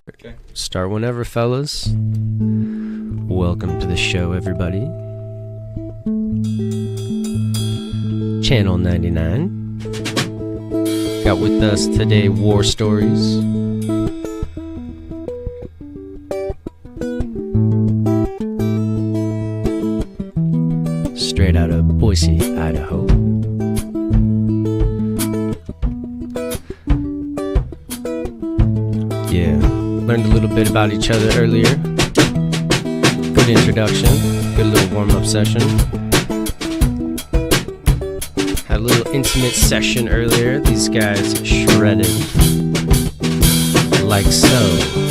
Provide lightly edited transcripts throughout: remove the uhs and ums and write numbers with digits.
Okay. Start whenever, fellas. Welcome to the show, everybody. Channel 99. Got with us today War Stories. Straight out of Boise, Idaho. Yeah, learned a little bit about each other earlier. Good introduction, good little warm-up session. Had a little intimate session earlier. These guys shredded like so.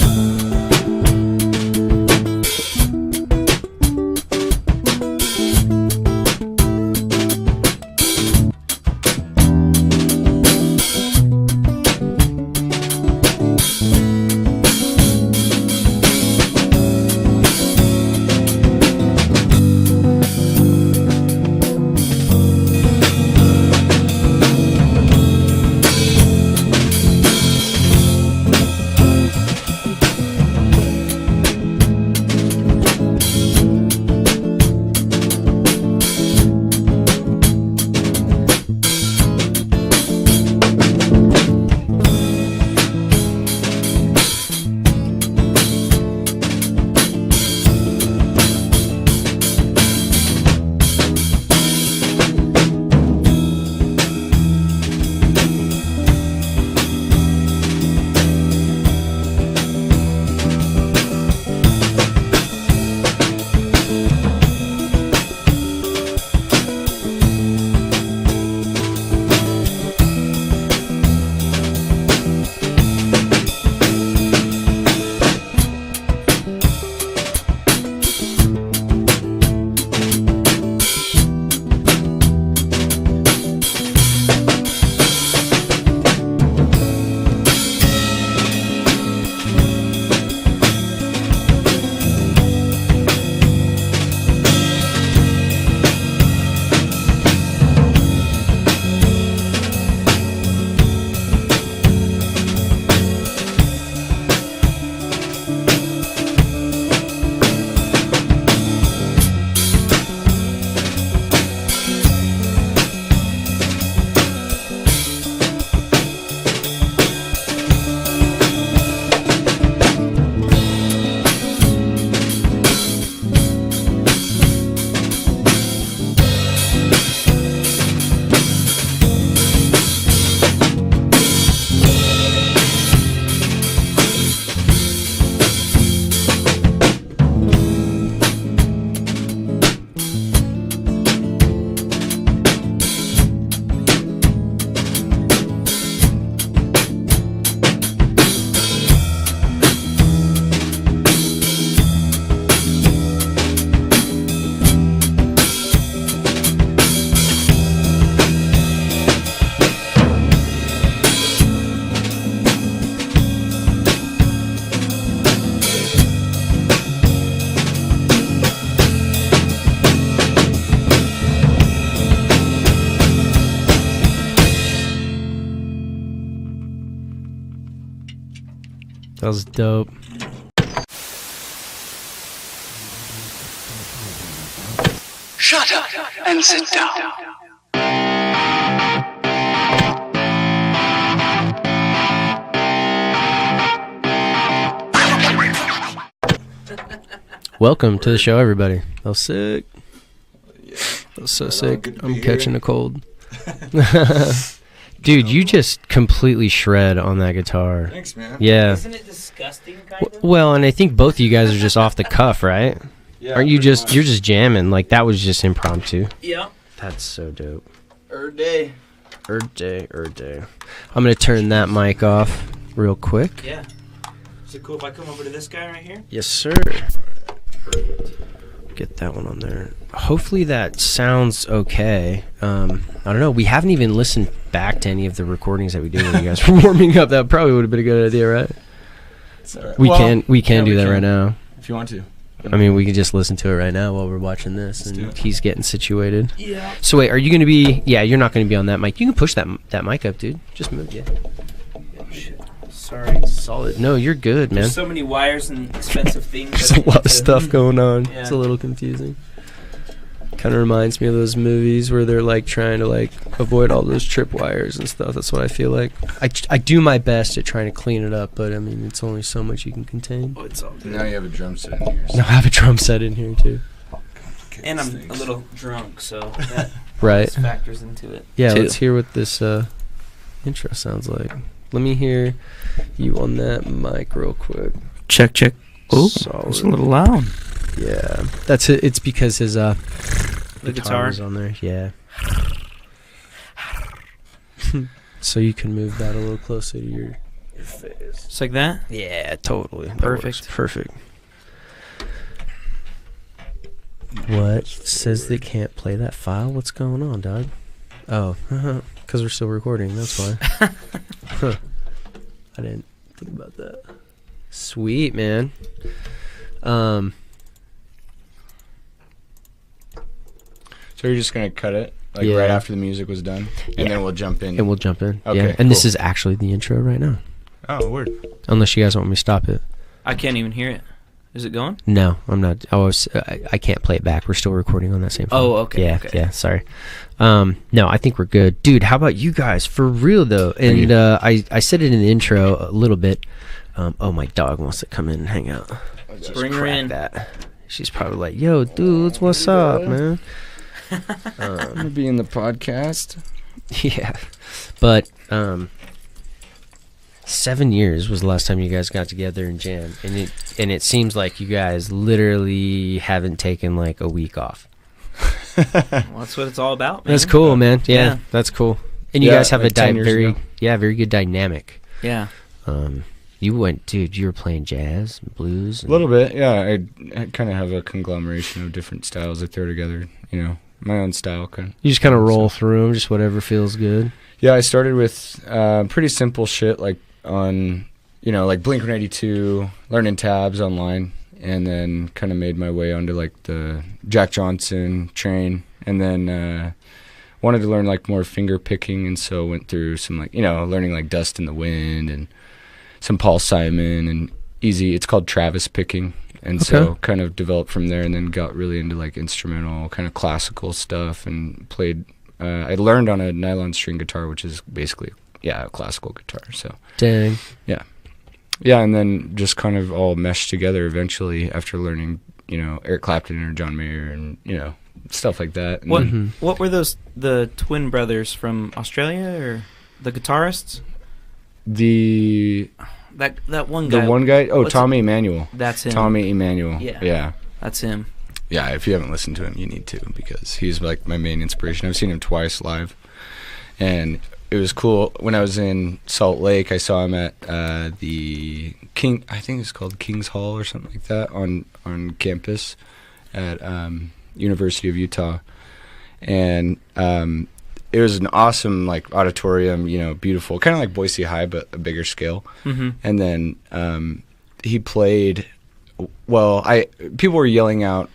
That was dope. Shut up and sit down. Welcome to the show, everybody. That was sick. That was so sick. I'm catching a cold. Dude, you just completely shred on that guitar. Thanks, man. Yeah. Isn't it disgusting, kind of? Well, and I think both of you guys are just off the cuff, right? Yeah. Aren't you just, you're just jamming. Like, that was just impromptu. Yeah. That's so dope. Day. Day. I'm going to turn that mic off real quick. Yeah. Is it cool if I come over to this guy right here? Yes, sir. Get that one on there. Hopefully that sounds okay. I don't know. We haven't even listened back to any of the recordings that we did when you guys were warming up. That probably would have been a good idea, right? It's all right. We can do that right now. If you want to. I mean, we can just listen to it right now while we're watching this, Let's do and it. he's getting situated. Yeah. So wait, are you going to be? Yeah, you're not going to be on that mic. You can push that mic up, dude. Just move, yeah. Oh, shit. Sorry. Solid. No, you're good, man. There's so many wires and expensive things. There's that I a lot need of to- stuff going on. Yeah. It's a little confusing. Kind of reminds me of those movies where they're like trying to like avoid all those tripwires and stuff. That's what I feel like. I do my best at trying to clean it up, but I mean, it's only so much you can contain. Oh, it's all good. Now you have a drum set in here. Now I have a drum set in here too. And I'm a little drunk, so that Right. factors into it. Yeah, too. let's hear what this intro sounds like. Let me hear you on that mic real quick. Check. Oh, Solid. it's a little loud. Yeah, that's it. It's because his The guitar is on there. Yeah. So you can move that a little closer to your face. Just like that? Yeah, totally. That Perfect. works. Perfect. What says they can't play that file? What's going on, dog? Oh, because we're still recording. That's why. Huh. I didn't think about that. Sweet, man. So you're just gonna cut it like Yeah. right after the music was done, and Yeah. then we'll jump in. And we'll jump in. Okay, Yeah. And this cool. is actually the intro right now. Oh, word. Unless you guys want me to stop it. I can't even hear it. Is it going? No, I'm not. I can't play it back. We're still recording on that same phone. Oh, okay, Yeah, okay. yeah. Sorry. No, I think we're good, dude. How about you guys? For real though. And I said it in the intro a little bit. Oh, my dog wants to come in and hang out. Just Bring her crack in. That. She's probably like, "Yo, dudes, what's up, man?" I'm gonna be in the podcast. Yeah, but 7 years was the last time you guys got together and jammed, and it seems like you guys literally haven't taken like a week off. Well, that's what it's all about, man. That's cool, man. Yeah, Yeah. that's cool. And you Yeah, guys have like a 10 years very ago. very good dynamic. Yeah. You went, dude. You were playing jazz, and blues. A little bit, yeah. I kind of have a conglomeration of different styles I throw together. You know, my own style kind of. You just kind of roll through them, just whatever feels good. Yeah, I started with pretty simple shit like on, like Blink-182, learning tabs online, and then kind of made my way onto like the Jack Johnson train, and then wanted to learn like more finger picking, and so went through some like, learning like Dust in the Wind and some Paul Simon and easy. It's called Travis picking. And so kind of developed from there, and then got really into like instrumental kind of classical stuff, and played. I learned on a nylon string guitar, which is basically a classical guitar. So Dang. yeah, and then just kind of all meshed together eventually after learning, Eric Clapton or John Mayer and stuff like that. And What then- What were the twin brothers from Australia, or the guitarists? the That one guy. the one guy? Oh, What's- Tommy Emmanuel. That's him. Tommy Emmanuel. Yeah. Yeah. That's him. Yeah, if you haven't listened to him, you need to, because he's like my main inspiration. I've seen him twice live, and it was cool. When I was in Salt Lake, I saw him at the King. I think it's called King's Hall or something like that on campus at University of Utah, and it was an awesome like auditorium. Beautiful, kind of like Boise High, but a bigger scale. Mm-hmm. And then he played. Well, people were yelling out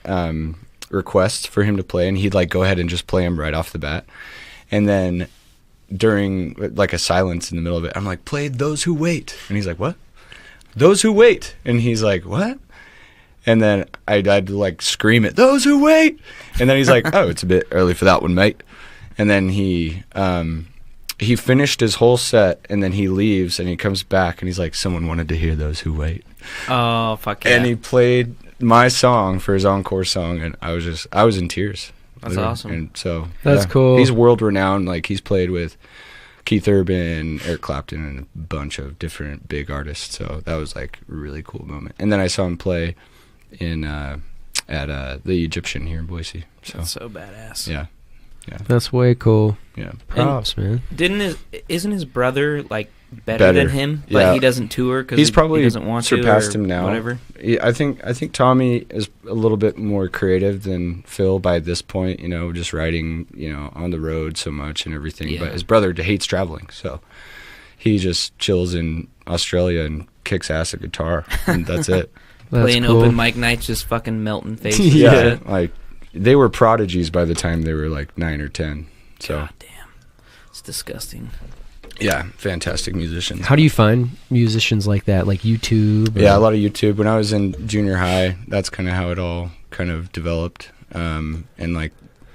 requests for him to play, and he'd like go ahead and just play them right off the bat. And then during like a silence in the middle of it, I'm like, "Play Those Who Wait," and he's like, "What? Those Who Wait?" And he's like, "What?" And then I'd like scream it, "Those Who Wait!" And then he's like, "Oh, it's a bit early for that one, mate." And then he finished his whole set, and then he leaves, and he comes back, and he's like, "Someone wanted to hear Those Who Wait." Oh, fuck yeah. And he played my song for his encore song, and I was in tears. That's literally. awesome. And so That's cool. He's world renowned. Like, he's played with Keith Urban, Eric Clapton, and a bunch of different big artists. So that was like a really cool moment. And then I saw him play in at the Egyptian here in Boise. So That's so badass. yeah. That's way cool. Yeah. Props, man. Isn't his brother like better Better. than him, but Yeah. he doesn't tour because He's probably he doesn't want surpassed to, or him now. Whatever. Yeah, I think Tommy is a little bit more creative than Phil by this point, just writing, on the road so much and everything. Yeah. But his brother hates traveling, so he just chills in Australia and kicks ass at guitar, and that's it. That's Playing cool. open mic nights, just fucking melting faces. Yeah. and shit. Like they were prodigies by the time they were like 9 or 10. So God damn, it's disgusting. Yeah, fantastic musicians. How do you find musicians like that? Like YouTube? Yeah, a lot of YouTube. When I was in junior high, that's kind of how it all kind of developed. And like,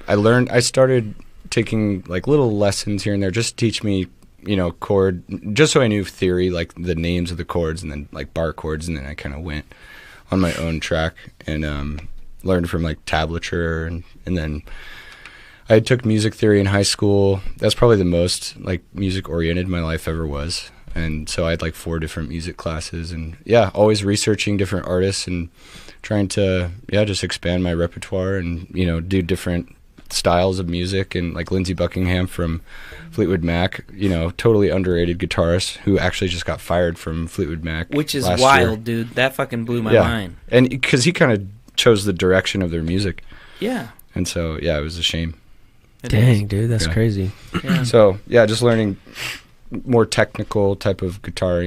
I started taking like little lessons here and there just to teach me, chord, just so I knew theory, like the names of the chords and then like bar chords. And then I kind of went on my own track and learned from like tablature. And then I took music theory in high school. That's probably the most like music oriented my life ever was. And so I had like 4 different music classes and always researching different artists and trying to, just expand my repertoire and, do different styles of music. And like Lindsey Buckingham from Fleetwood Mac, totally underrated guitarist who actually just got fired from Fleetwood Mac. Which is last wild, year. dude. That fucking blew my mind. And because he kind of chose the direction of their music. Yeah. And so, it was a shame. Dang, dude, that's crazy. Yeah. So, just learning more technical type of guitar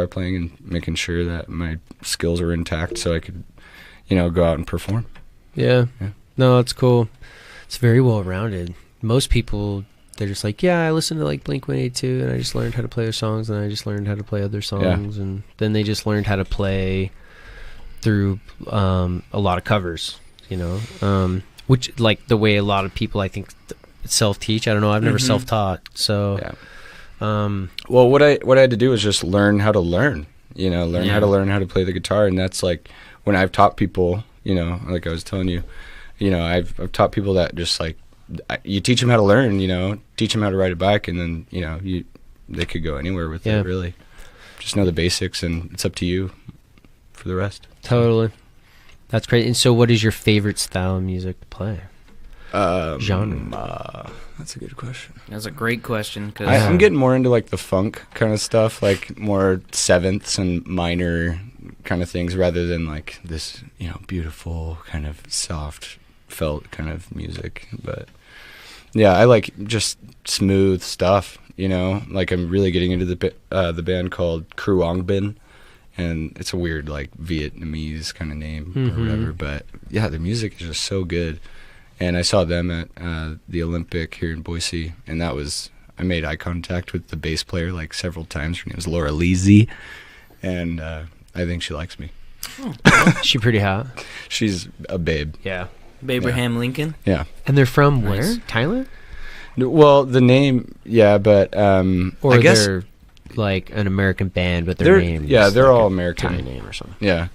playing and making sure that my skills are intact so I could, go out and perform. Yeah. No, it's cool. It's very well rounded. Most people, they're just like, I listened to like Blink-182 and I just learned how to play their songs and I just learned how to play other songs and then they just learned how to play through a lot of covers, which like the way a lot of people I think self-teach. I don't know. I've never self-taught, so. Yeah. Well, what I had to do was just learn how to learn. How to learn how to play the guitar, and that's like when I've taught people. Like I was telling you, I've taught people that just like you teach them how to learn. Teach them how to ride a bike, and then they could go anywhere with it. Really, just know the basics, and it's up to you for the rest. Totally. That's great. And so what is your favorite style of music to play? Genre? That's a good question. That's a great question. Cause I'm getting more into like the funk kind of stuff, like more sevenths and minor kind of things rather than like this, beautiful kind of soft felt kind of music. But I like just smooth stuff, like I'm really getting into the band called Kruongbin. And it's a weird, like, Vietnamese kind of name or whatever. But, the music is just so good. And I saw them at the Olympic here in Boise. And I made eye contact with the bass player, like, several times. Her name was Laura Leasy. And I think she likes me. Oh. She pretty hot? She's a babe. Yeah. Abraham Lincoln? Yeah. And they're from where? Thailand? Well, the name, but or I guess they're like an American band, but their name they're like all American. Thai name or something. Yeah.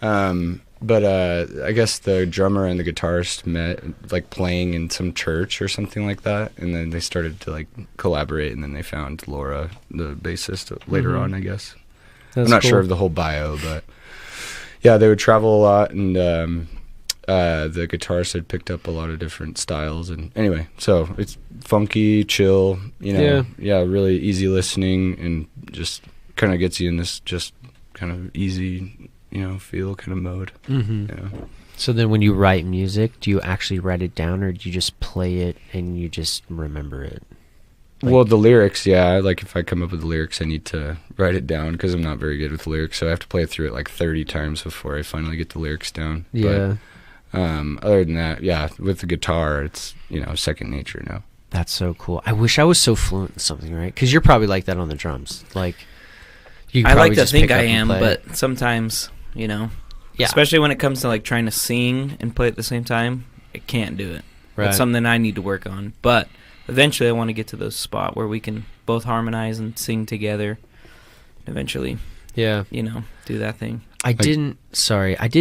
But I guess the drummer and the guitarist met like playing in some church or something like that, and then they started to like collaborate, and then they found Laura, the bassist, later on, I guess. I'm not sure of the whole bio, but they would travel a lot, and the guitarist had picked up a lot of different styles, and anyway, so it's funky, chill, really easy listening, and just kind of gets you in this just kind of easy, feel kind of mode. So then when you write music, do you actually write it down, or do you just play it and you just remember it? Well, the lyrics, like if I come up with the lyrics, I need to write it down because I'm not very good with lyrics, so I have to play through it like 30 times before I finally get the lyrics down. Yeah. But, other than that, with the guitar, it's, second nature now. That's so cool. I wish I was so fluent in something, right? Because you're probably like that on the drums. Like, I like to think I am, but sometimes, especially when it comes to like trying to sing and play at the same time, I can't do it. Right. It's something I need to work on. But eventually I want to get to the spot where we can both harmonize and sing together. Eventually, do that thing. I didn't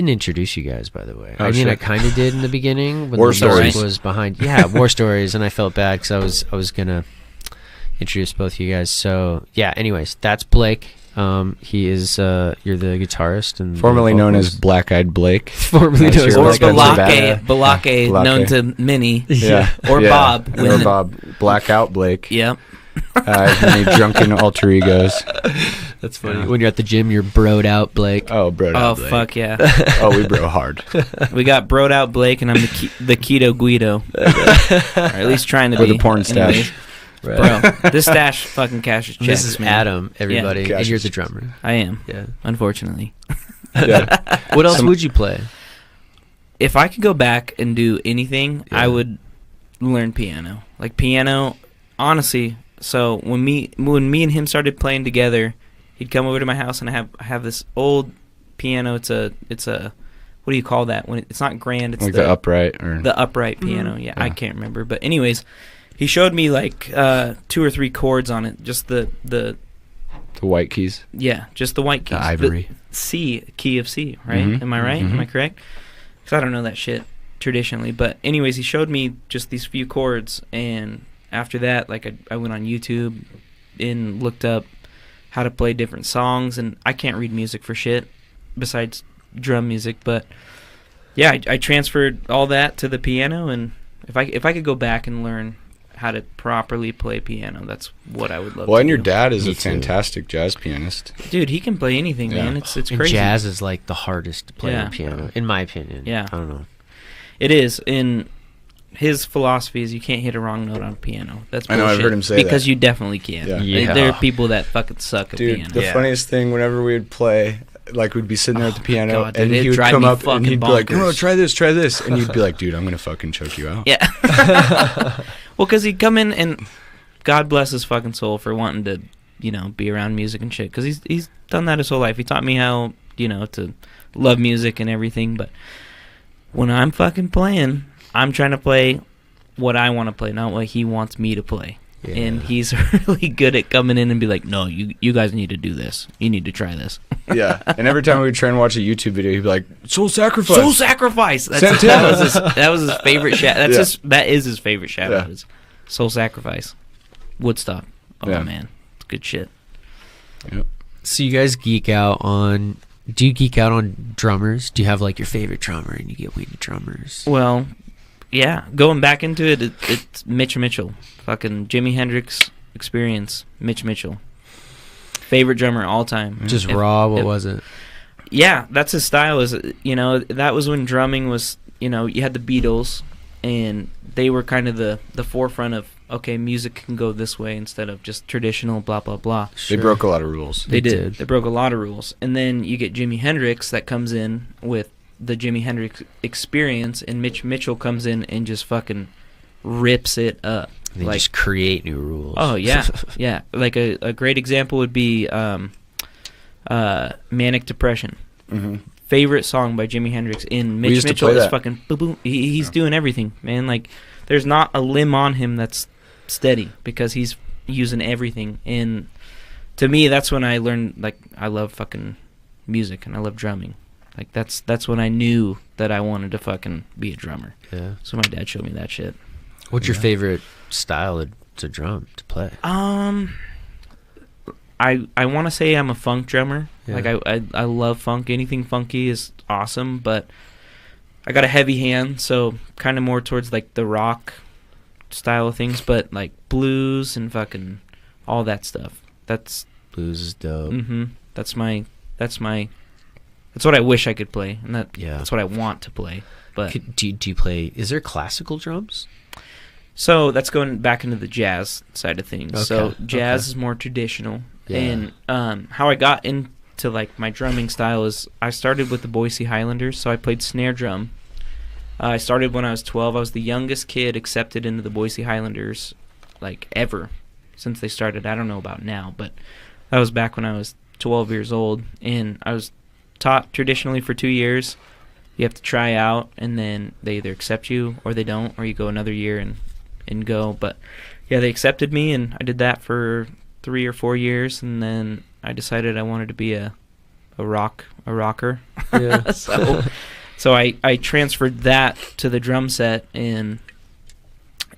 introduce you guys, by the way. Oh, I kind of did in the beginning when War the Stories was behind. Yeah, War Stories, and I felt bad because I was gonna introduce both of you guys. So anyways, that's Blake. He is you're the guitarist and formerly known as Black Eyed Blake. Formerly known as Balake, known to many. Or Bob. Or Bob. Blackout Blake. Yep. Many drunken alter egos. That's funny. Yeah. When you're at the gym, you're broed out Blake. Oh, broed out Blake. Oh, fuck yeah. We bro hard. We got broed out Blake, and I'm the keto Guido. Or at least trying to be. Or the porn stash. Right. Bro, this stash fucking cashes checks. This is man. Adam, everybody. Yeah. And you're the drummer. I am. Yeah. Unfortunately. Yeah. What else would you play? If I could go back and do anything, I would learn piano. Like piano, honestly, So when me and him started playing together, he'd come over to my house, and I have this old piano. It's a what do you call that? When it's not grand, it's like the upright or the upright piano. Yeah, I can't remember. But anyways, he showed me like 2 or 3 chords on it, just the white keys. Yeah, just the white keys. The ivory. Key of C, right? Mm-hmm. Am I right? Mm-hmm. Am I correct? Because I don't know that shit traditionally. But anyways, he showed me just these few chords, and after that, like I went on YouTube and looked up how to play different songs, and I can't read music for shit besides drum music. But yeah, I transferred all that to the piano, and if I could go back and learn how to properly play piano, that's what I would love. Well, to and your do. dad is a fantastic jazz pianist. Dude, he can play anything, man. It's and crazy. Jazz is like the hardest to play on piano, in my opinion. Yeah, I don't know. It is. In his philosophy is you can't hit a wrong note on a piano. That's bullshit. I know, I've heard him say because that. you definitely can. Yeah. There are people that fucking suck at Dude, piano. the funniest thing, whenever we would play, like we'd be sitting there at the piano, God, dude, and he it'd would drive come me up and he'd be like, fucking "Oh, bonkers." try this," and you'd be like, "Dude, I'm gonna fucking choke you out." Yeah. Well, because he'd come in, and God bless his fucking soul for wanting to, be around music and shit. Because he's done that his whole life. He taught me how, to love music and everything. But when I'm fucking playing, I'm trying to play what I want to play, not what he wants me to play. Yeah. And he's really good at coming in and be like, "No, you guys need to do this. You need to try this." Yeah. And every time we would try and watch a YouTube video, he'd be like, "Soul Sacrifice." Soul Sacrifice. That was his favorite shout. That is his favorite shout out. Is Soul Sacrifice. Woodstock. Oh man, it's good shit. Yep. So you guys geek out on? Do you geek out on drummers? Do you have like your favorite drummer, and you get way into drummers? Well, yeah. Going back into it, it's Mitch Mitchell. Fucking Jimi Hendrix Experience. Mitch Mitchell. Favorite drummer all time. Just raw. What was it? Yeah, that's his style. That was when drumming was. You had the Beatles, and they were kind of the forefront of, okay, music can go this way instead of just traditional blah blah blah. They broke a lot of rules. They did. They broke a lot of rules. And then you get Jimi Hendrix that comes in with the Jimi Hendrix Experience, and Mitch Mitchell comes in and just fucking rips it up. They just create new rules. Oh yeah. Yeah. Like a great example would be Manic Depression. Mm-hmm. Favorite song by Jimi Hendrix. In Mitch Mitchell is fucking boom boom. He's doing everything, man. Like there's not a limb on him that's steady because he's using everything. And to me, that's when I learned, like, I love fucking music and I love drumming. Like that's when I knew that I wanted to fucking be a drummer. Yeah. So my dad showed me that shit. What's your favorite style to drum, to play? I want to say I'm a funk drummer. Yeah. Like I love funk. Anything funky is awesome, but I got a heavy hand, so kind of more towards like the rock style of things, but like blues and fucking all that stuff. Blues is dope. Mm-hmm. That's what I wish I could play, and that's what I want to play. But do you play? Is there classical drums? So that's going back into the jazz side of things. Okay. So jazz is more traditional. Yeah. And how I got into like my drumming style is I started with the Boise Highlanders, so I played snare drum. I started when I was 12. I was the youngest kid accepted into the Boise Highlanders, like ever, since they started. I don't know about now, but that was back when I was 12 years old, and I was taught traditionally for 2 years. You have to try out, and then they either accept you or they don't, or you go another year and go. But yeah, they accepted me, and I did that for 3 or 4 years, and then I decided I wanted to be a rocker. Yeah. So I transferred that to the drum set, and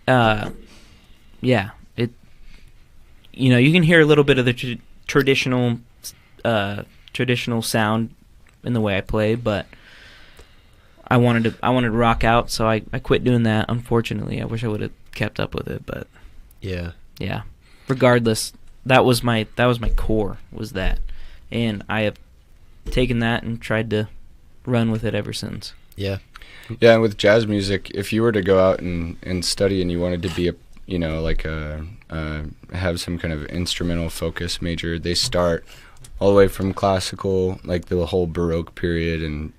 yeah, it you can hear a little bit of the traditional sound in the way I play, but I wanted to rock out, so I quit doing that. Unfortunately, I wish I would have kept up with it, but yeah. Regardless, that was my core, was that, and I have taken that and tried to run with it ever since. Yeah, and with jazz music, if you were to go out and study and you wanted to be have some kind of instrumental focus major, they start all the way from classical, like the whole Baroque period, and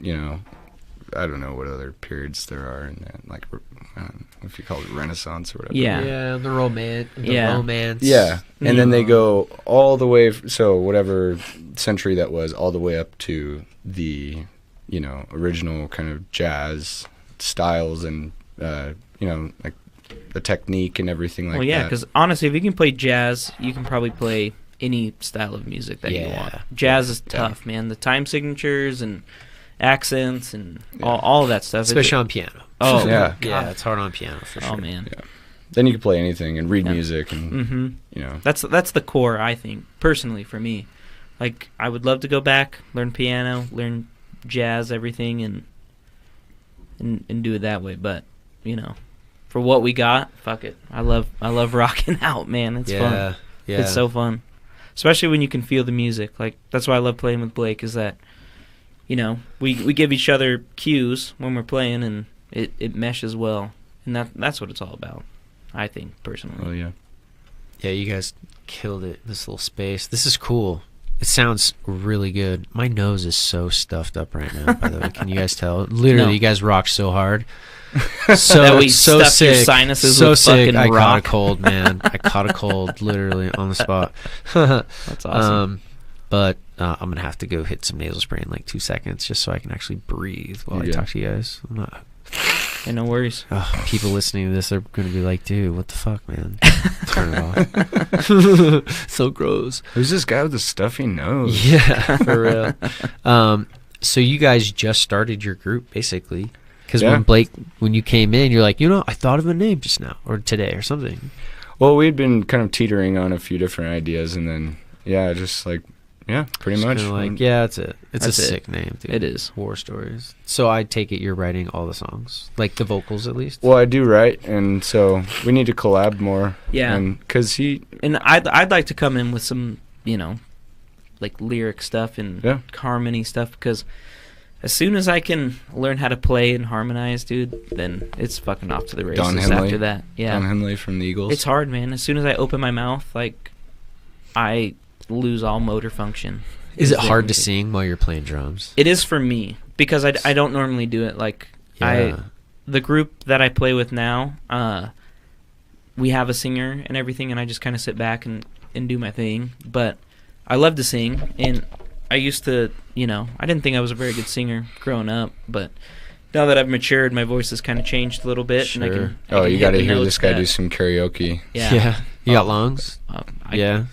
I don't know what other periods there are in that, like if you call it Renaissance or whatever. Yeah, the romance. Yeah, and then they go all the way. So whatever century that was, all the way up to the original kind of jazz styles and like the technique and everything like that. Well, yeah, because honestly, if you can play jazz, you can probably play any style of music that you want. Jazz is tough, man. The time signatures and accents and all of that stuff. Especially on piano. Oh, yeah. Yeah, it's hard on piano for sure. Oh, man. Yeah. Then you can play anything and read music and, That's the core, I think, personally, for me. Like, I would love to go back, learn piano, learn jazz, everything, and do it that way. But, for what we got, fuck it. I love rocking out, man. It's fun. Yeah. It's so fun. Especially when you can feel the music. Like, that's why I love playing with Blake, is that, we give each other cues when we're playing, and it meshes well. And that's what it's all about, I think, personally. Oh, yeah. Yeah, you guys killed it, this little space. This is cool. It sounds really good. My nose is so stuffed up right now, by the way. Can you guys tell? Literally, you guys rock so hard. So sick. Your sinuses so with sick. I rock. caught a cold, man. I caught a cold, literally, on the spot. That's awesome. But I'm gonna have to go hit some nasal spray in like 2 seconds, just so I can actually breathe while I talk to you guys. I'm not. Hey, no worries. People listening to this are gonna be like, "Dude, what the fuck, man? Turn it off." So gross. Who's this guy with the stuffy nose? Yeah, for real. So you guys just started your group, basically. Because when you came in, you're like, I thought of a name just now, or today, or something. Well, we'd been kind of teetering on a few different ideas, and then, pretty much. That's it. It's a sick name, dude. It is. War Stories. So I take it you're writing all the songs, like the vocals at least? Well, I do write, and so we need to collab more. Yeah. And I'd like to come in with some, like lyric stuff and harmony stuff, because as soon as I can learn how to play and harmonize, dude, then it's fucking off to the races after that. Yeah. Don Henley from the Eagles. It's hard, man. As soon as I open my mouth, like, I lose all motor function. Is it hard to sing while you're playing drums? It is for me, because I don't normally do it. Like, the group that I play with now, we have a singer and everything, and I just kind of sit back and do my thing. But I love to sing, and I used to, I didn't think I was a very good singer growing up, but now that I've matured, my voice has kind of changed a little bit. Sure. And I can you got to hear this guy do some karaoke. Yeah. You got lungs? Yeah.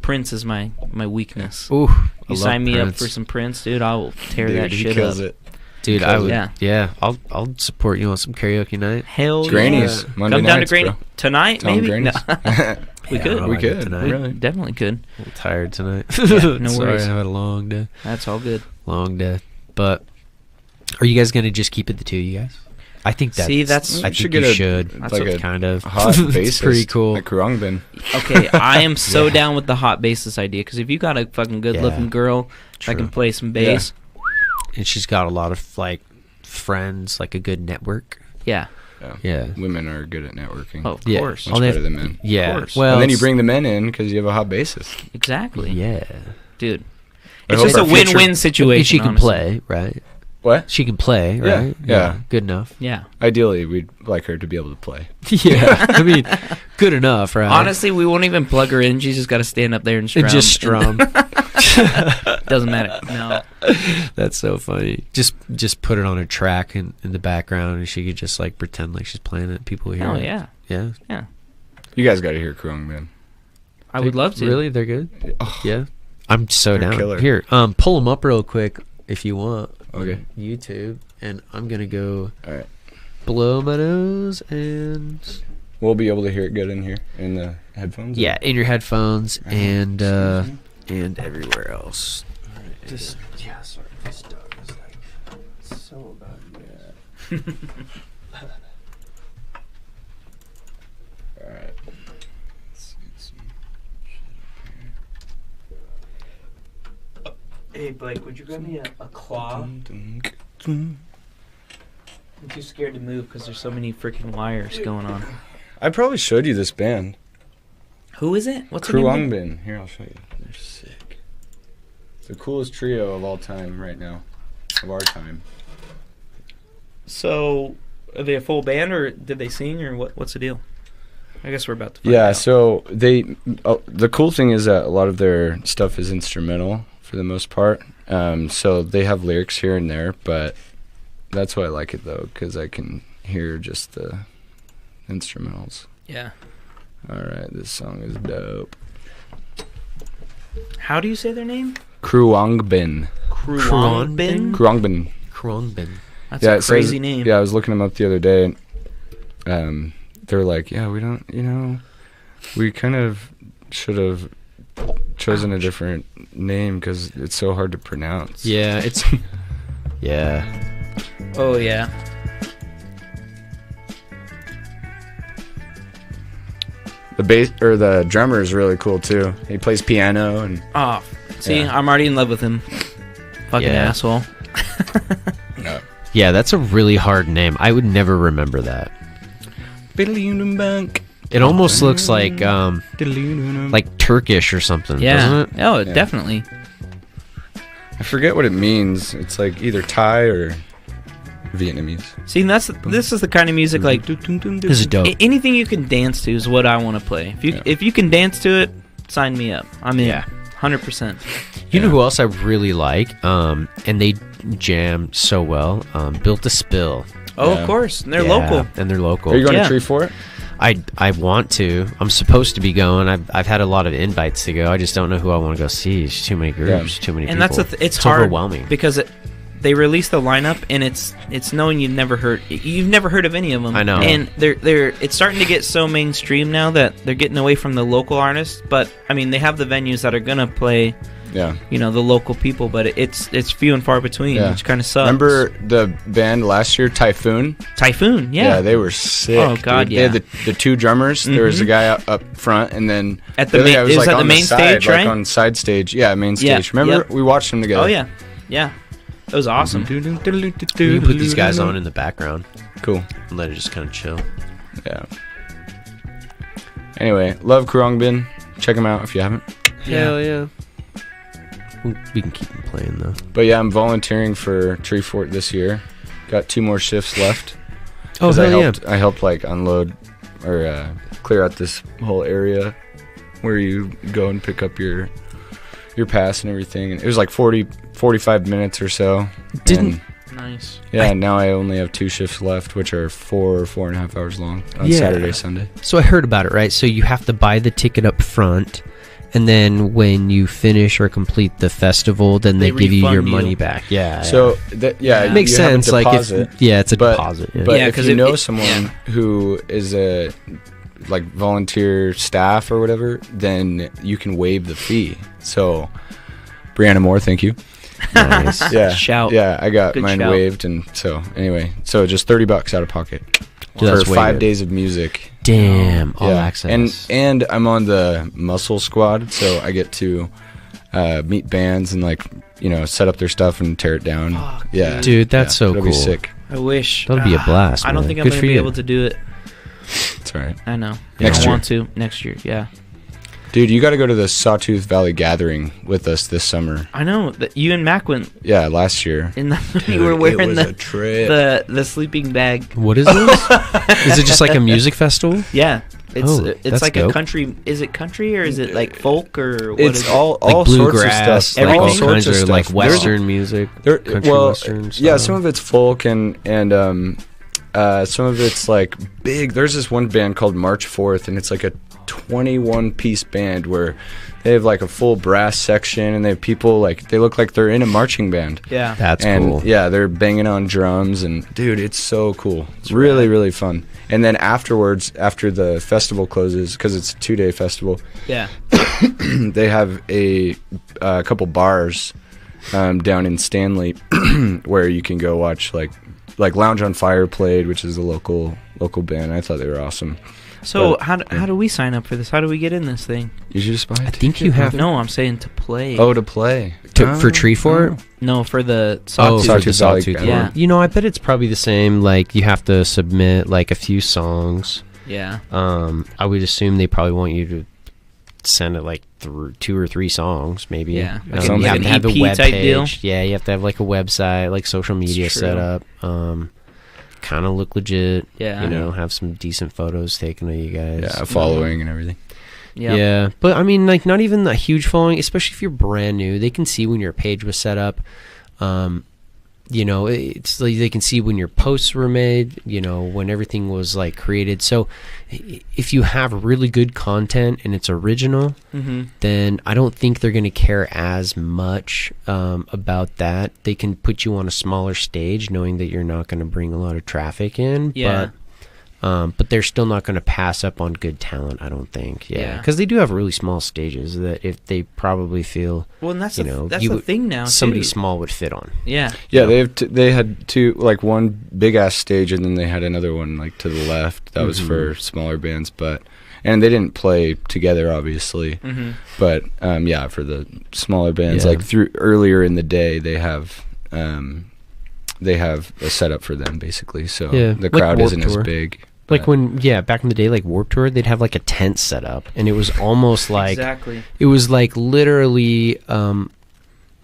Prince is my weakness. Ooh, you sign me up for some Prince, dude, I will tear that shit he kills up. It. Dude, I would. Yeah. I'll support you on some karaoke night. Hell Granny's Monday Come down nights, to Granny bro. Tonight, Tell maybe? Granny's. No. We could tonight. Really? Definitely could. I'm tired tonight. Yeah, no Sorry, worries. I had a long day. That's all good. Long day. But are you guys going to just keep it the two of you guys? I think that's... I think you should. That's like a kind of hot bassist. It's pretty cool. Like Khruangbin. Okay, I am so down with the hot bassist idea, because if you got a fucking good-looking girl that can play some bass... And she's got a lot of, like, friends, like a good network. Yeah. Women are good at networking. Oh, of course. Much better than men. Yeah. Of course. Well, and then you bring the men in because you have a hot bassist. Exactly. Yeah. Dude. It's just a win-win situation. She can play, right? What? She can play, right? Yeah. Good enough. Yeah. Ideally, we'd like her to be able to play. Yeah. I mean, good enough, right? Honestly, we won't even plug her in. She's just got to stand up there and strum. And just strum. Doesn't matter. No. That's so funny. Just put it on a track in the background, and she could just like pretend like she's playing it. People hear it. Yeah. Yeah. Yeah. You guys got to hear Khruangbin. I would love to. Really? They're good? Yeah. I'm so down. Killer. Here, pull them up real quick if you want. Okay. On YouTube, and I'm gonna go. All right. Blow my nose, and we'll be able to hear it good in here in the headphones. Yeah, in your headphones and everywhere else. Just sorry, this dog is like so about that. All right. Let's get some shit up here. Hey, Blake, would you grab me a claw? I'm too scared to move because there's so many freaking wires going on. I probably showed you this band. Who is it? What's her name? Khruangbin. Here, I'll show you. They're sick. It's the coolest trio of all time right now. Of our time. So, are they a full band, or did they sing, or what's the deal? I guess we're about to find Yeah, out. so the cool thing is that a lot of their stuff is instrumental for the most part. So they have lyrics here and there, but that's why I like it, though, because I can hear just the instrumentals. Yeah. All right, this song is dope. How do you say their name? Kruangbin. Kruangbin? Kruangbin. That's a crazy name. Yeah, I was looking them up the other day, and they were like, yeah, we don't, we kind of should have chosen a different name because it's so hard to pronounce. Yeah, it's... yeah. Oh, yeah. The bass or the drummer is really cool too. He plays piano and. Oh, see, yeah. I'm already in love with him. Fucking asshole. No. Yeah, that's a really hard name. I would never remember that. It almost looks like Turkish or something, doesn't it? Oh, definitely. I forget what it means. It's like either Thai or Vietnamese. See, this is the kind of music like This is dope. Anything you can dance to is what I want to play. If you can dance to it, sign me up. I'm in. 100%. You know who else I really like? And they jam so well. Built to Spill. Oh, of course. And they're local. And they're local. Are you going to Tree Fort? I want to. I'm supposed to be going. I've had a lot of invites to go. I just don't know who I want to go see. There's too many groups, too many and people. That's it's hard overwhelming because they release the lineup and it's knowing you've never heard of any of them. I know. And it's starting to get so mainstream now that they're getting away from the local artists. But I mean, they have the venues that are gonna play. Yeah. The local people, but it's few and far between, which kind of sucks. Remember the band last year, Typhoon? Typhoon, yeah. Yeah, they were sick. Oh God, dude. They had the two drummers. There was a guy up front, and then at the main, was like on the main stage, right? Like on side stage. Yeah, main stage. Remember we watched them together? Oh yeah, yeah. It was awesome. You can put these guys on in the background. Cool. And let it just kind of chill. Yeah. Anyway, love Kruangbin. Check them out if you haven't. Hell yeah. We can keep them playing though. But yeah, I'm volunteering for Tree Fort this year. Got 2 more shifts left. Oh, hell I helped like unload or clear out this whole area where you go and pick up your pass and everything. And it was like 45 minutes or so. Nice. Yeah, now I only have 2 shifts left, which are 4.5 hours long on Saturday, Sunday. So I heard about it, right? So you have to buy the ticket up front. And then when you finish or complete the festival, then they give you your money back. Yeah. So it makes sense. Like it's a deposit. Yeah. But if you know someone who is a like volunteer staff or whatever, then you can waive the fee. So Brianna Moore, thank you. Nice. Yeah. Shout. Yeah, I got mine shout. waived, and so anyway, so just $30 out of pocket for 5 days of music. Damn, all access. And I'm on the Muscle Squad, so I get to meet bands and set up their stuff and tear it down. Yeah, dude, that's so cool. It'll be sick. I wish. That'll be a blast. I don't think I'm gonna be able to do it. It's all right. I know. Next I want to next year. Yeah. Dude, you got to go to the Sawtooth Valley Gathering with us this summer. I know that you and Mac went. Yeah, last year. You were wearing the sleeping bag. What is this? Is it just like a music festival? Yeah, it's like dope. a country. Is it country or is it like folk or what it's is all like bluegrass, sorts of stuff, like all kinds of like Western music, country Western stuff. Yeah, some of it's folk and some of it's like big. There's this one band called March 4th, and it's like a 21-piece band where they have like a full brass section, and they have people like they look like they're in a marching band. Yeah, that's and cool. Yeah, they're banging on drums, and dude, it's so cool. It's really, really fun. And then afterwards, after the festival closes, because it's a 2-day festival, yeah, they have a couple bars down in Stanley where you can go watch like Lounge on Fire played, which is a local band. I thought they were awesome. So how do we sign up for this? How do we get in this thing? You should just buy it. I think you have. No, I'm saying to play. Oh, to play. For Tree Fort? No, for the Sawtooth. For the Sawtooth. Yeah. I bet it's probably the same. Like, you have to submit, like, a few songs. Yeah. I would assume they probably want you to send it, like, 2 or 3 songs, maybe. Yeah. You have to have the EP web type page. deal. Yeah, you have to have, like, a website, like, social media set up. kind of look legit. Yeah. You know, have some decent photos taken of you guys. Yeah, following and everything. Yep. Yeah, but I mean, like, not even a huge following, especially if you're brand new. They can see when your page was set up. You know, it's like they can see when your posts were made, you know, when everything was like created. So if you have really good content and it's original, then I don't think they're going to care as much about that. They can put you on a smaller stage knowing that you're not going to bring a lot of traffic in. Yeah. But they're still not going to pass up on good talent, I don't think. Yeah, because they do have really small stages that if they probably feel, well, and that's that's the thing now. Somebody too. small would fit on. Yeah, yeah. They had two, like one big ass stage, and then they had another one like to the left that was for smaller bands, and they didn't play together, obviously. But yeah, for the smaller bands, like through earlier in the day, they have a setup for them basically, so the crowd like isn't Warped as Tour. big. Like when, back in the day, like Warped Tour, they'd have like a tent set up, and it was almost like exactly. It was like literally, it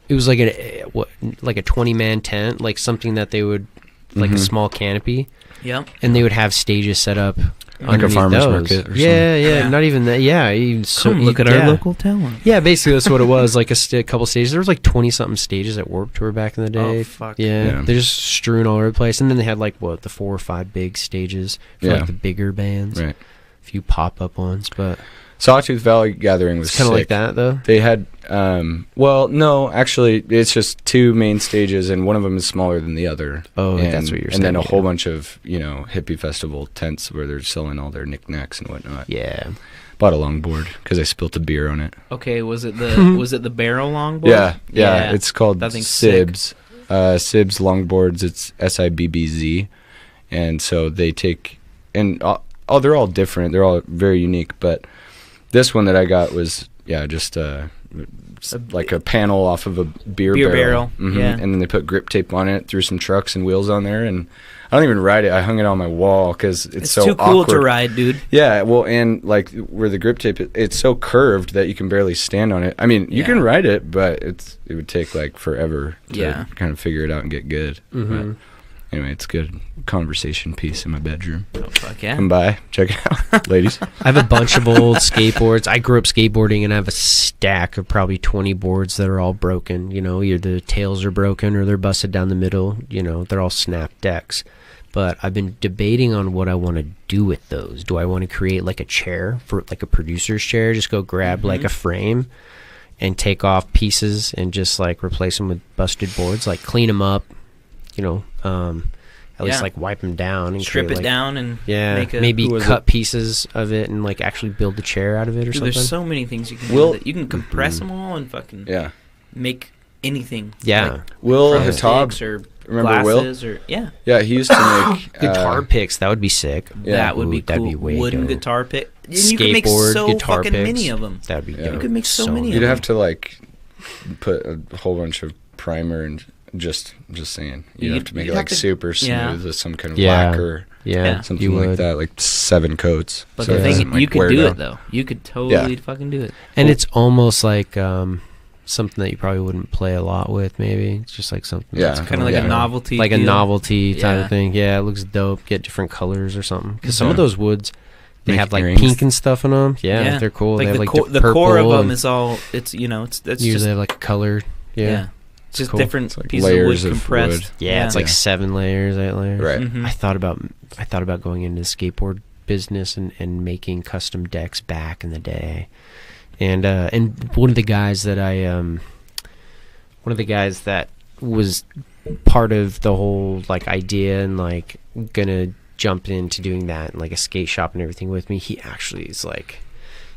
was like a 20-man tent, like something that they would like a small canopy. Yep. And they would have stages set up. Like a farmer's market or something. Yeah, not even that. Yeah. Come look at our local talent. Yeah, basically that's what it was, like a couple stages. There was like 20-something stages at Warped Tour back in the day. Oh, fuck. Yeah, they're just strewn all over the place. And then they had like, the 4 or 5 big stages for like the bigger bands. Right. A few pop-up ones, but... Sawtooth Valley Gathering was kind of like that, though? They had, well, no, actually, it's just 2 main stages, and one of them is smaller than the other. Oh, that's what you're saying. And then a whole bunch of, hippie festival tents where they're selling all their knickknacks and whatnot. Yeah. Bought a longboard because I spilt a beer on it. Okay, was it the barrel longboard? Yeah. It's called Sibs. Sibs Longboards. It's SIBBZ. And so they take, and they're all different. They're all very unique, but this one that I got was, just like a panel off of a beer barrel. Yeah. And then they put grip tape on it, threw some trucks and wheels on there, and I don't even ride it. I hung it on my wall because it's so too cool awkward to ride, dude. Yeah, well, and like where the grip tape, it's so curved that you can barely stand on it. I mean, you can ride it, but it would take like forever to kind of figure it out and get good. But anyway, it's a good conversation piece in my bedroom. Oh, fuck yeah. Come by, check it out, ladies. I have a bunch of old skateboards. I grew up skateboarding, and I have a stack of probably 20 boards that are all broken. Either the tails are broken or they're busted down the middle. They're all snap decks. But I've been debating on what I want to do with those. Do I want to create like a chair, for like a producer's chair, just go grab like a frame and take off pieces and just like replace them with busted boards, like clean them up, at least like wipe them down and strip create, it down and make maybe cut pieces of it and like actually build the chair out of it or something. There's so many things you can do with it. You can compress them all and fucking make anything. Yeah. Like Will Hatab, or remember Will? Or, yeah, he used to make guitar picks. That would be sick. That would be cool. That'd be way Wooden dope. guitar pick. And Skateboard, you could make so guitar fucking picks. many of them. That'd be dope. You could make so many. You'd have to like put a whole bunch of primer and just saying. You'd have to make it like super smooth with some kind of lacquer. Yeah, something like that, like 7 coats. But the thing, you could do it though. You could totally fucking do it. And it's almost like something that you probably wouldn't play a lot with. Maybe it's just like something. It's kind of like a novelty, like a novelty type of thing. Yeah, it looks dope. Get different colors or something. Because some of those woods, they have like rings. Pink and stuff in them. Yeah, they're cool. Like they have like the core of them is all. It's it's usually just, they have like a color. Yeah. It's just different like pieces layers of wood compressed. Wood. Yeah, it's like 7 layers, 8 layers. Right. Mm-hmm. I thought about going into the skateboard business and making custom decks back in the day. And one of the guys that was part of the whole like idea and like gonna jump into doing that and like a skate shop and everything with me, he actually is like,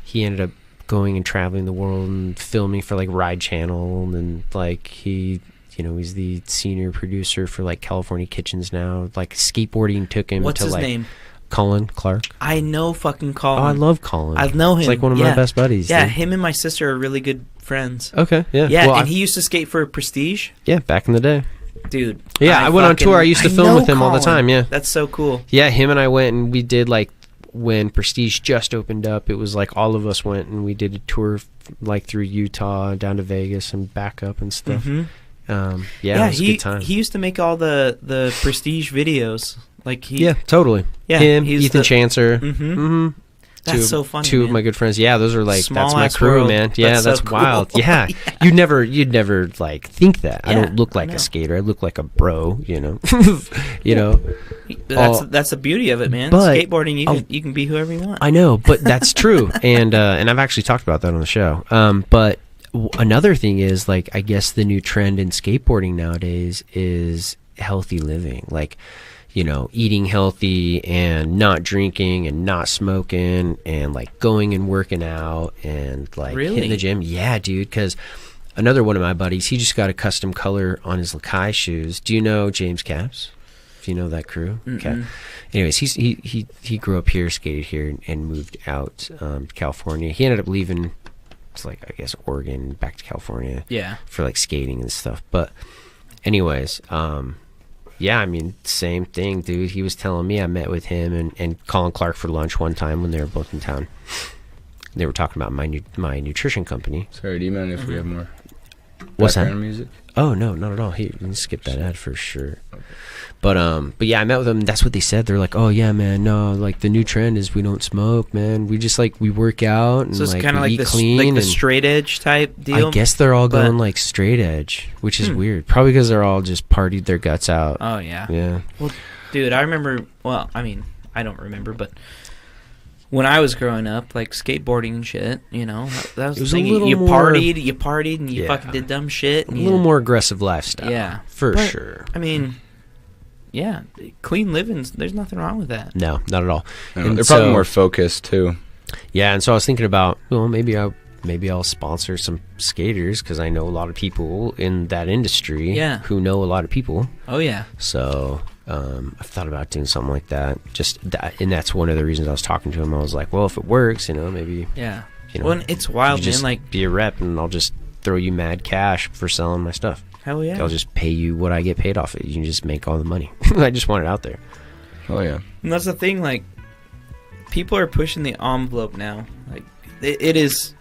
he ended up going and traveling the world and filming for like Ride Channel, and like he's the senior producer for like California Kitchens now. Like skateboarding took him What's to his like name? Colin Clark. I know fucking Colin. Oh, I love Colin. I know him. He's like one of my best buddies. Yeah, dude. him and my sister are really good friends. Okay, yeah. Yeah, well, and he used to skate for Prestige. Yeah, back in the day. Dude. Yeah, I went on tour. I used to film with him all the time, yeah. That's so cool. Yeah, him and I went and we did like, when Prestige just opened up, it was like all of us went and we did a tour like through Utah down to Vegas and back up and stuff. Mm-hmm. It was a good time. He used to make all the Prestige videos. Like totally. Yeah, him, Ethan Chancer. That's so funny. Two of my good friends. Yeah, those are like Small that's my crew, world. man. Yeah, that's so wild. Cool. Yeah. You'd never like think that. I don't look like a skater. I look like a bro, you know. That's the beauty of it, man. But skateboarding, you can be whoever you want. I know, but that's true. and I've actually talked about that on the show. But another thing is, like, I guess the new trend in skateboarding nowadays is healthy living. Like, you know, eating healthy and not drinking and not smoking and like going and working out and like hitting the gym. Yeah, dude. Because another one of my buddies, he just got a custom color on his Lakai shoes. Do you know James Caps? Do you know that crew? Okay. Anyways, he grew up here, skated here, and moved out to California. He ended up leaving, it's like, I guess, Oregon, back to California. Yeah. For like skating and stuff. But anyways, yeah, I mean, same thing, dude. He was telling me, I met with him and Colin Clark for lunch one time when they were both in town. They were talking about my nutrition company. Sorry, do you mind if we have more What's background that? music? Oh, no, not at all. You can skip that ad for sure. Okay. But yeah, I met with them. That's what they said. They're like, oh yeah, man, no, like the new trend is we don't smoke, man. We just like we work out and so it's like kind of we like eat clean, like the and straight edge type deal. I guess they're all going like straight edge, which is weird. Probably because they're all just partied their guts out. Oh yeah, yeah. Well, dude, I remember. Well, I mean, I don't remember, but when I was growing up, like skateboarding and shit, you know, that was the thing. You partied, and you fucking did dumb shit. And a little more aggressive lifestyle. Yeah, for sure. I mean, yeah, clean living. There's nothing wrong with that. No, not at all. No, they're probably more focused too. Yeah, and so I was thinking about, well, maybe I'll sponsor some skaters because I know a lot of people in that industry. Yeah. Who know a lot of people. Oh yeah. So I've thought about doing something like that. And that's one of the reasons I was talking to him. I was like, well, if it works, you know, maybe. Yeah. You know, well, it's wild, man. Just like, be a rep, and I'll just throw you mad cash for selling my stuff. Hell yeah. I'll just pay you what I get paid off it. You can just make all the money. I just want it out there. Oh yeah. And that's the thing. Like, people are pushing the envelope now. Like, it is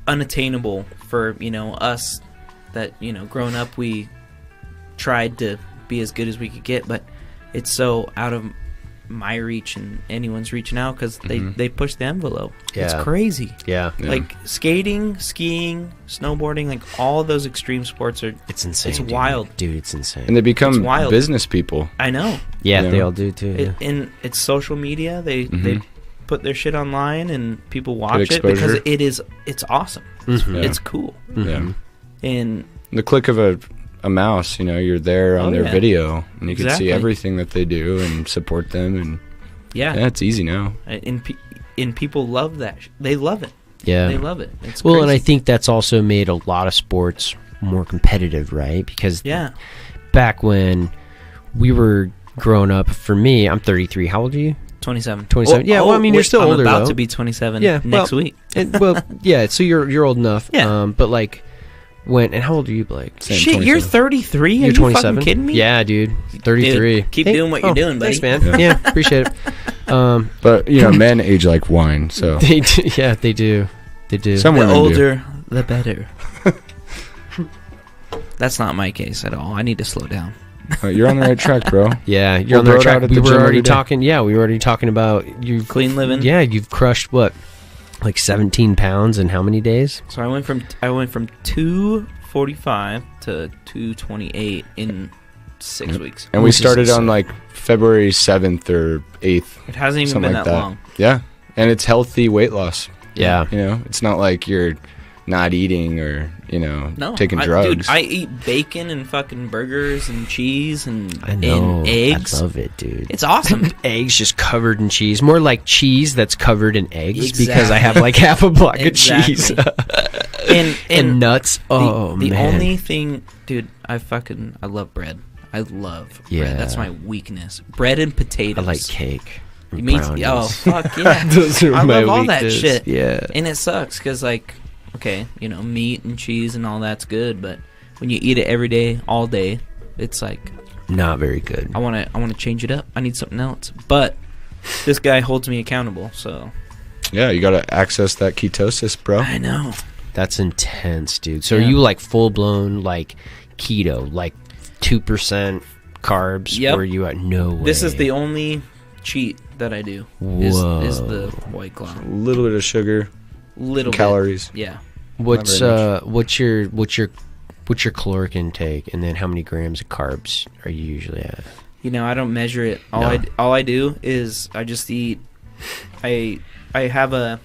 unattainable for, you know, us that, you know, growing up, we tried to be as good as we could get, but it's so out of my reach and anyone's reach now because they push the envelope. Yeah. It's crazy. Yeah. Like skating, skiing, snowboarding, like all of those extreme sports are. It's insane. It's wild, dude. It's insane. And they become business people. I know. Yeah, they all do too. And it's social media. They put their shit online and people watch it because it's awesome. It's cool. Yeah. And the click of a mouse, you know, you're there on their video and you can see everything that they do and support them, and yeah, it's easy now. And people love that. They love it. Yeah, they love it. It's well, crazy. and I think that's also made a lot of sports more competitive, right? Because back when we were growing up, for me, I'm 33. How old are you? 27. 27. Yeah, well, I mean, you're still older, I'm about though. to be 27 next week. Yeah, so you're old enough. Yeah. But like, and how old are you, Blake? Shit, you're 33? You're 27? Are you fucking kidding me? Yeah, dude. 33. Dude, keep doing what you're doing, buddy. Thanks, man. Yeah, appreciate it. But, you know, men age like wine, so. They do. They do. Some the women older, the better. That's not my case at all. I need to slow down. You're on the right track, bro. Yeah, you're on the right track. We were already talking. Yeah, we were already talking about you clean living. Yeah, you've crushed what, like 17 pounds in how many days? So I went from 245 to 228 in 6 weeks. And we started on like February 7th or 8th. It hasn't even been that long. Yeah, and it's healthy weight loss. Yeah, you know, it's not like you're not eating or, you know, taking drugs. Dude, I eat bacon and fucking burgers and cheese and eggs. I love it, dude. It's awesome. Eggs just covered in cheese. More like cheese that's covered in eggs because I have like half a block of cheese. and nuts. The only thing, dude, I love bread. I love bread. That's my weakness. Bread and potatoes. I like cake. Oh, fuck yeah. Those are I my love all weakness. that shit. Yeah. And it sucks because, like, okay, you know, meat and cheese and all that's good, but when you eat it every day, all day, it's like not very good. I want to change it up. I need something else. But this guy holds me accountable, so yeah, you got to access that ketosis, bro. I know. That's intense, dude. So are you like full blown like keto, like 2% carbs. Yep. Where you at? No way. This is the only cheat that I do. Is the White Claw. A little bit of sugar, Little calories. Bit. Yeah. What's your caloric intake, and then how many grams of carbs are you usually at? You know, I don't measure it. All I do is I just eat. I have a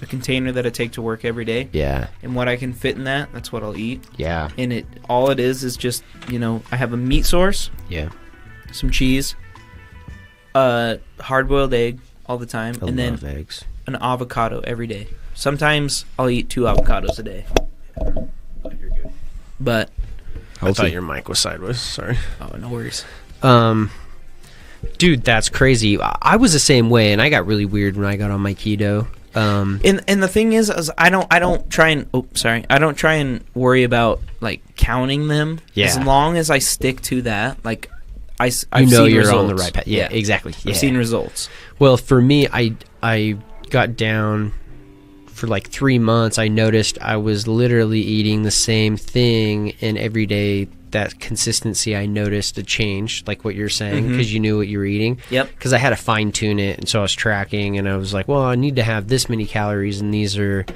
container that I take to work every day. Yeah. And what I can fit in that's what I'll eat. Yeah. And all it is just, you know, I have a meat source. Yeah. Some cheese. Hard-boiled egg all the time. I and love then eggs. an avocado every day. Sometimes I'll eat 2 avocados a day. Oh, you're good. But I thought your mic was sideways. Sorry. Oh, no worries. Dude, that's crazy. I was the same way, and I got really weird when I got on my keto. And the thing is I don't try and worry about like counting them. Yeah. As long as I stick to that, like I've you know seen you're results. on the right path. Yeah, exactly. Yeah. I've seen results. Well, for me, I got down for like 3 months. I noticed I was literally eating the same thing, and every day that consistency, I noticed a change, like what you're saying, because you knew what you were eating. Yep. Because I had to fine tune it, and so I was tracking, and I was like, well, I need to have this many calories, and these are,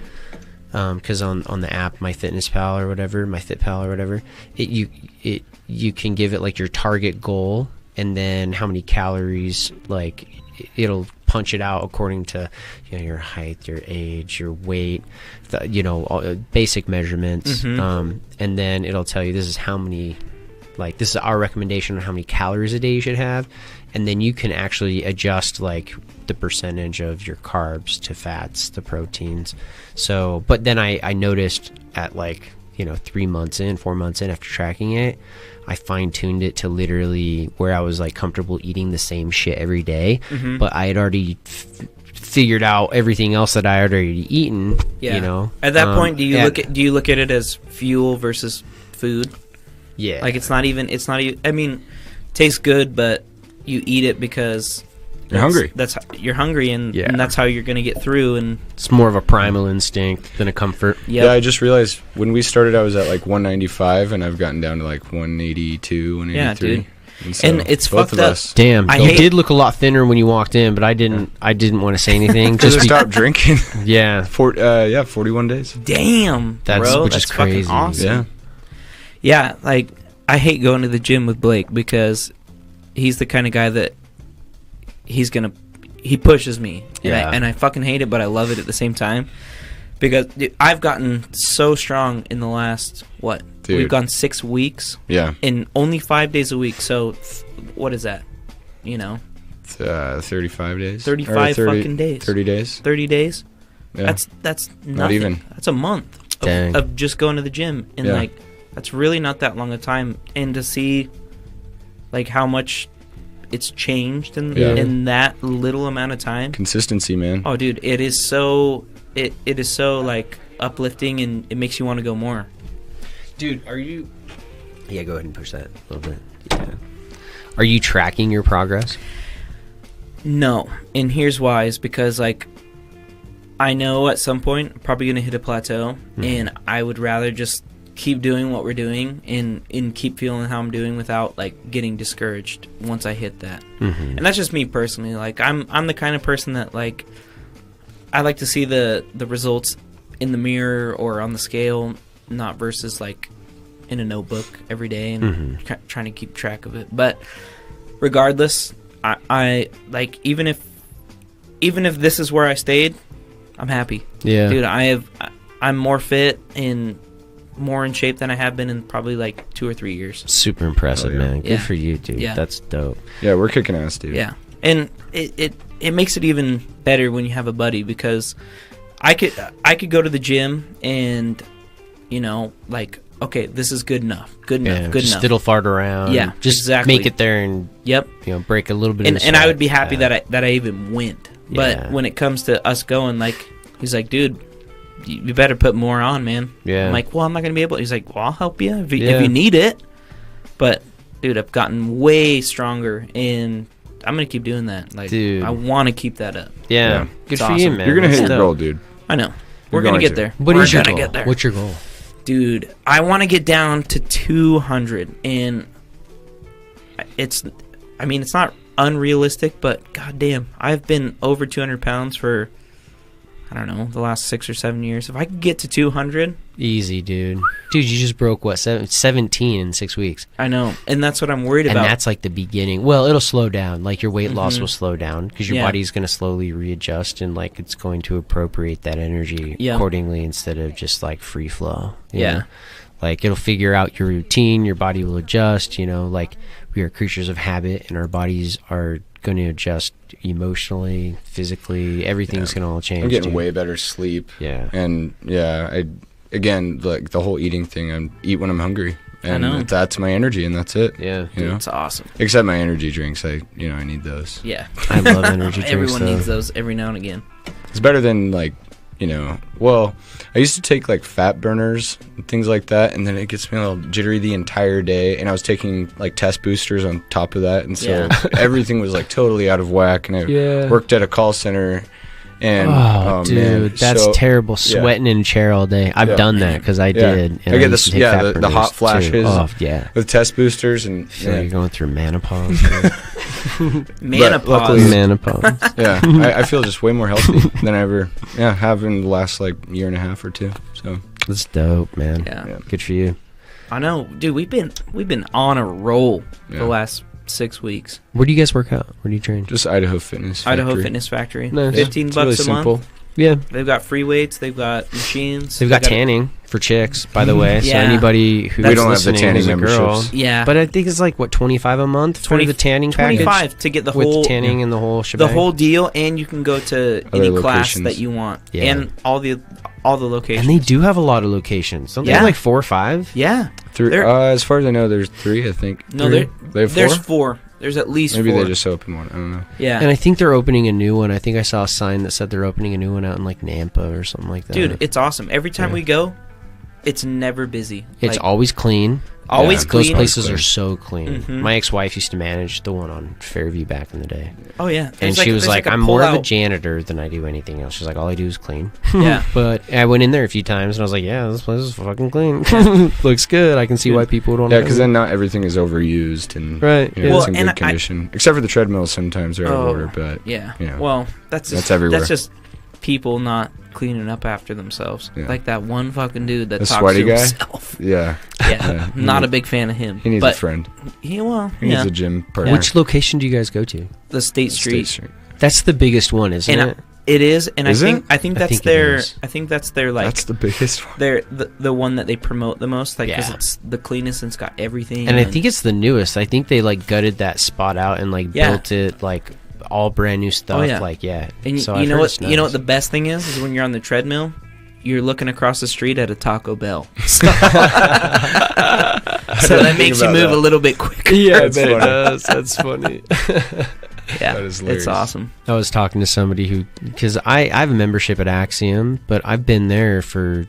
because on the app, MyFitnessPal or whatever, MyFitPal or whatever, you can give it like your target goal, and then how many calories, like it'll punch it out according to, you know, your height, your age, your weight, all, basic measurements, and then it'll tell you this is how many, like this is our recommendation on how many calories a day you should have, and then you can actually adjust like the percentage of your carbs to fats, the proteins. So, but then I noticed at like, 3 months in, 4 months in after tracking it, I fine-tuned it to literally where I was like comfortable eating the same shit every day, but I had already figured out everything else that I had already eaten. Yeah. At that point, do you look at it as fuel versus food? Yeah. Like it's not even. I mean, it tastes good, but you eat it because you're hungry. You're hungry, and that's how you're gonna get through. And it's more of a primal instinct than a comfort. Yep. Yeah, I just realized when we started, I was at like 195, and I've gotten down to like 182, 183. Yeah, dude. And it's fucked up. Damn, you did look a lot thinner when you walked in, but I didn't want to say anything. Just stop drinking. Yeah. 41 days. Damn, which is crazy. Awesome. Yeah, like I hate going to the gym with Blake because he's the kind of guy that he pushes me. Yeah. And I fucking hate it, but I love it at the same time. Because dude, I've gotten so strong in the last, we've gone 6 weeks. Yeah. And only 5 days a week. So what is that? 35 days. 35 fucking days. 30 days. 30 days. Yeah. That's nothing. Not even. That's a month of just going to the gym. And like, that's really not that long a time. And to see like how much it's changed in that little amount of time. Consistency, man. Oh, dude, it is so it is so like uplifting, and it makes you want to go more. Dude, are you? Yeah, go ahead and push that a little bit. Yeah. Are you tracking your progress? No, and here's why: is because like I know at some point I'm probably gonna hit a plateau, and I would rather just keep doing what we're doing and keep feeling how I'm doing without like getting discouraged once I hit that. And that's just me personally. Like I'm the kind of person that like I like to see the results in the mirror or on the scale, not versus like in a notebook every day and trying to keep track of it. But regardless, I like even if this is where I stayed, I'm happy. Yeah, dude, I'm more fit and more in shape than I have been in probably like 2 or 3 years. Super impressive, man. Good for you, dude. Yeah. That's dope. Yeah, we're kicking ass, dude. Yeah, and it makes it even better when you have a buddy, because I could go to the gym and like, okay, this is good enough, good enough. Just diddle fart around. Yeah, just exactly. make it there and break a little bit. And I would be happy that I even went. But when it comes to us going, like, he's like, dude, you better put more on, man. Yeah. I'm like, well, I'm not gonna be able. He's like, well, I'll help you if you need it. But dude, I've gotten way stronger, and I'm gonna keep doing that. Like, dude, I want to keep that up. Yeah. Good for you, man. You're gonna hit your goal, dude. I know. We're gonna get there. What is your goal? What's your goal? Dude, I want to get down to 200, and it's not unrealistic, but goddamn, I've been over 200 pounds for, I don't know, the last 6 or 7 years. If I could get to 200, easy, dude. Dude, you just broke what 17 in 6 weeks. I know, and that's what I'm worried about. And that's like the beginning. Well, it'll slow down. Like your weight loss will slow down because your body's going to slowly readjust, and like it's going to appropriate that energy accordingly instead of just like free flow. You know? Like it'll figure out your routine. Your body will adjust. You know, like we are creatures of habit, and our bodies are going to adjust emotionally, physically. Everything's going to all change. I'm getting way better sleep. Yeah. And again, like the whole eating thing, I eat when I'm hungry, and that's my energy, and that's it. Yeah, you know? It's awesome. Except my energy drinks, I need those. Yeah, I love energy drinks. Everyone needs those every now and again. It's better than like, well, I used to take like fat burners and things like that, and then it gets me a little jittery the entire day, and I was taking like test boosters on top of that, and so everything was like totally out of whack, and I worked at a call center. And dude, man, that's terrible. Sweating in a chair all day. I've done that because I did. And I get the hot flashes. With test boosters, and you're going through menopause. menopause. Yeah, I feel just way more healthy than I ever have in the last like year and a half or two. So that's dope, man. Yeah, good for you. I know, dude. We've been on a roll the last 6 weeks. Where do you guys work out? Where do you train? Just Idaho Fitness Factory. Nice. $15 really a simple. month. Yeah. They've got free weights. They've got machines. They've got tanning for chicks, by the way. So anybody who we don't have the tanning memberships. Yeah. But I think it's like, what, $25 a month for the tanning package? $25 to get the with whole tanning and the whole shebang. The whole deal, and you can go to other any class locations that you want. Yeah. And all the locations. And they do have a lot of locations. Don't they have like 4 or 5? Yeah. 3. As far as I know, there's 3, I think. No, they have 4? There's 4. There's at least Maybe 4. they just opened one. I don't know. Yeah. And I think they're opening a new one. I think I saw a sign that said they're opening a new one out in like Nampa or something like that. Dude, it's awesome. Every time we go, it's never busy. It's always clean. Always clean. Those places are so clean. Mm-hmm. My ex-wife used to manage the one on Fairview back in the day. Oh, yeah. And she was like, I'm more of a janitor than I do anything else. She's like, all I do is clean. Yeah. But I went in there a few times, and I was like, yeah, this place is fucking clean. Looks good. I can see why people don't. Yeah, because then not everything is overused and it's in good condition. Except for the treadmills, sometimes they're out of order. But well, that's everywhere. That's just people not cleaning up after themselves. Like that one fucking dude that talks to himself. Yeah. Not a big fan of him. He needs a friend. He needs a gym partner. Which location do you guys go to? The State Street. That's the biggest one, isn't it? It is, and I think that's their like that's the biggest one. They're the one that they promote the most, like because it's the cleanest and it's got everything. And I think it's the newest. I think they like gutted that spot out and like built it like all brand new stuff. And so you know what? You know what the best thing is when you're on the treadmill, you're looking across the street at a Taco Bell. So that makes you move a little bit quicker. Yeah, I bet it does. That's funny. Yeah, it's awesome. I was talking to somebody because I have a membership at Axiom, but I've been there for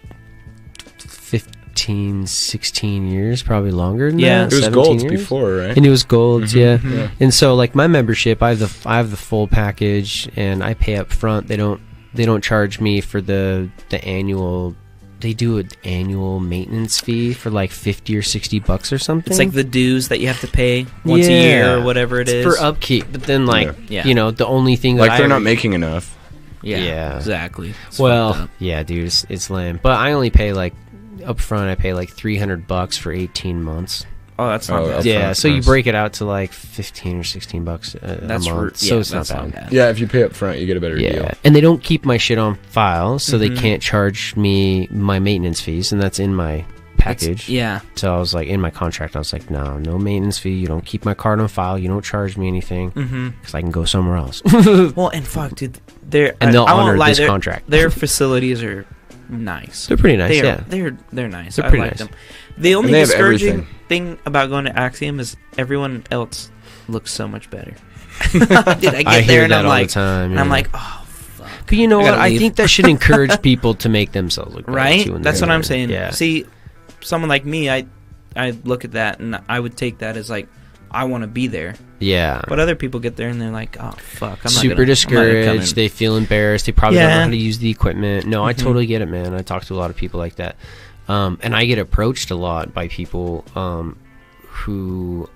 15, 16 years, probably longer than that. It was gold before, right? And it was gold, yeah. And so like my membership, I have the full package, and I pay up front. They don't charge me for the annual. They do an annual maintenance fee for like $50 or $60 or something. It's like the dues that you have to pay once a year or whatever it is for upkeep. But then the only thing that they're not making enough. Yeah, exactly. It's dude, it's lame. But I only pay like up front. I pay like $300 for 18 months. Oh, that's not bad. Yeah, so you break it out to like $15 or $16 a month. So it's not bad. Yeah, if you pay up front, you get a better deal. And they don't keep my shit on file, so they can't charge me my maintenance fees, and that's in my package. So I was like, in my contract, I was like, no maintenance fee. You don't keep my card on file. You don't charge me anything because I can go somewhere else. Well, and fuck, dude, they'll honor this contract. Their facilities are nice. They're pretty nice. They're nice. They're pretty nice. Them. The only discouraging thing about going to Axiom is everyone else looks so much better. Dude, I get there and I'm like, I'm like, oh fuck. But you know what? I think that should encourage people to make themselves look better. Right? That's what I'm saying. Yeah. See, someone like me, I look at that and I would take that as like, I want to be there. Yeah. But other people get there and they're like, oh fuck, I'm super discouraged. They feel embarrassed. They probably don't know how to use the equipment. No, I totally get it, man. I talk to a lot of people like that. And I get approached a lot by people who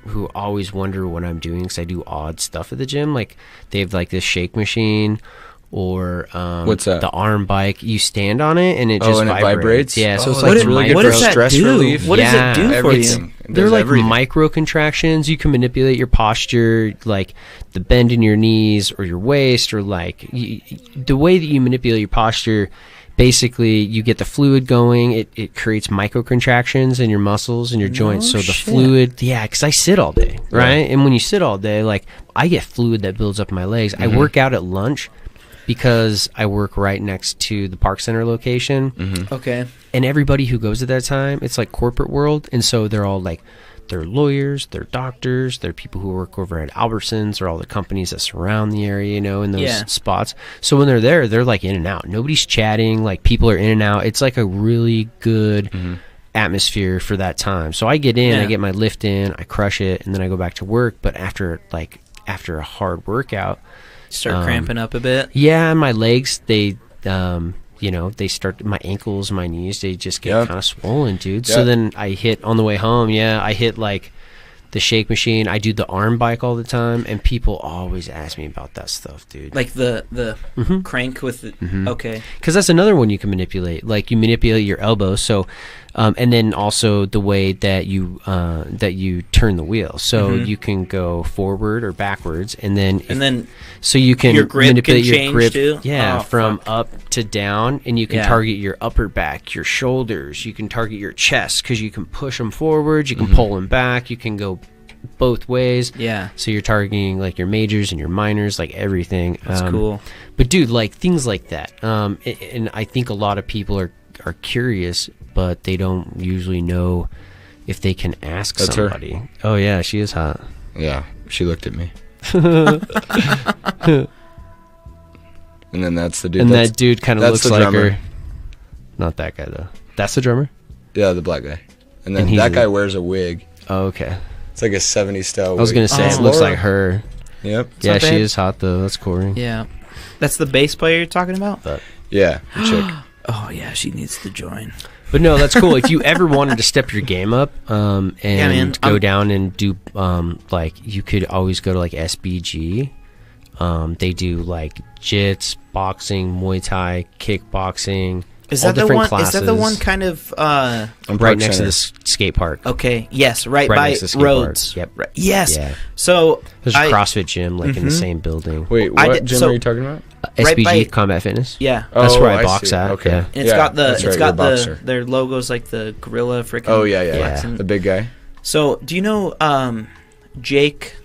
who always wonder what I'm doing because I do odd stuff at the gym. Like they have like this shake machine or what's that? The arm bike. You stand on it and it just and vibrates. It Yeah, so it's like like really good for stress relief. What does it do for you? They're like micro contractions. You can manipulate your posture, like the bend in your knees or your waist, or like the way that you manipulate your posture. Basically, you get the fluid going. It creates micro contractions in your muscles and your joints. So the fluid, because I sit all day, right? Yeah. And when you sit all day, like I get fluid that builds up in my legs. I work out at lunch because I work right next to the Park Center location. Okay. And everybody who goes at that time, it's like corporate world. And so they're all like, they're lawyers, they're doctors, they're people who work over at Albertsons or all the companies that surround the area, in those spots. So when they're there, they're like in and out. Nobody's chatting, like people are in and out. It's like a really good atmosphere for that time. So I get in, I get my lift in, I crush it, and then I go back to work. But after a hard workout, start cramping up a bit. Yeah, my legs, they they start, my ankles, my knees, they just get kind of swollen, dude. So then I hit on the way home. I hit like the shake machine. I do the arm bike all the time, and people always ask me about that stuff, dude. Like the crank with the okay. Because that's another one you can manipulate. Like you manipulate your elbow, so and then also the way that you turn the wheel. So you can go forward or backwards, and then so you can your grip manipulate can your grip. Too? From up to down, and you can target your upper back, your shoulders. You can target your chest because you can push them forward. You can pull them back. You can go both ways. Yeah. So you're targeting like your majors and your minors, like everything. That's cool. But dude, like things like that. And I think a lot of people are curious, but they don't usually know if they can ask That's somebody. Her. Oh yeah, she is hot. Yeah, she looked at me. And then that's the dude. And that dude kind of looks like drummer. her. Not that guy though. That's the drummer? Yeah, the black guy. And then that guy wears a wig. Oh, okay. It's like a 70s style wig. I was going to say, it looks like her. Yep. Yeah, she is hot though. That's cool. Yeah. That's the bass player you're talking about? Yeah, the chick. Oh, yeah, she needs to join. But no, that's cool. If you ever wanted to step your game up and go down and do, like, you could always go to, like, SBG. They do, like, jits, boxing, Muay Thai, kickboxing. Is that the one? Classes. Is that the one kind of right next to the skate park? Okay. Yes. Right by Rhodes. Yep. Right. Yes. Yeah. So there's a CrossFit gym like in the same building. Wait, what gym are you talking about? SBG right Combat Fitness. Yeah. That's where I box at. Okay. Yeah. And it's got their logos like the gorilla freaking. Oh yeah. The big guy. So do you know Jake?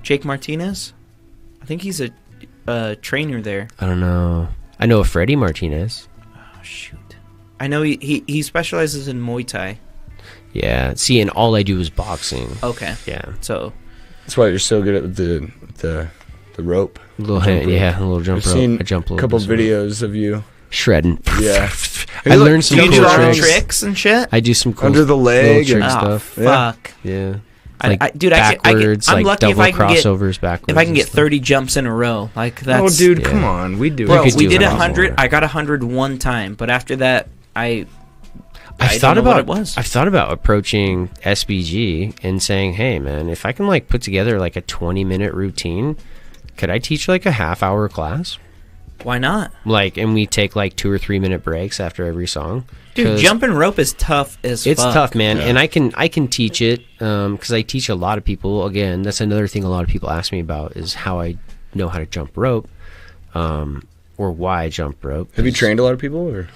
Jake Martinez. I think he's a trainer there. I don't know. I know Freddie Martinez. Oh, shoot. I know he specializes in Muay Thai. Yeah. See, and all I do is boxing. Okay. Yeah. So that's why you're so good at the rope. A little jump rope. Seen I jump a couple videos of you shredding. Yeah. I learned some cool tricks and shit. I do some cool under the leg and stuff. Fuck. Yeah. Like dude, backwards, I'm like lucky double if I can crossovers backwards. If I can get 30 jumps in a row, like that's. Oh, dude, come on, we do. Bro, we did 100. I got 100 one time, but after that, I've thought about approaching SBG and saying, "Hey, man, if I can like put together like a 20-minute routine, could I teach like a half-hour class? Why not? Like, and we take like 2 or 3 minute breaks after every song." Dude, jumping rope is tough as fuck. It's tough, man, and I can teach it because I teach a lot of people. Again, that's another thing a lot of people ask me about is how I know how to jump rope, or why I jump rope. Have you trained a lot of people, or?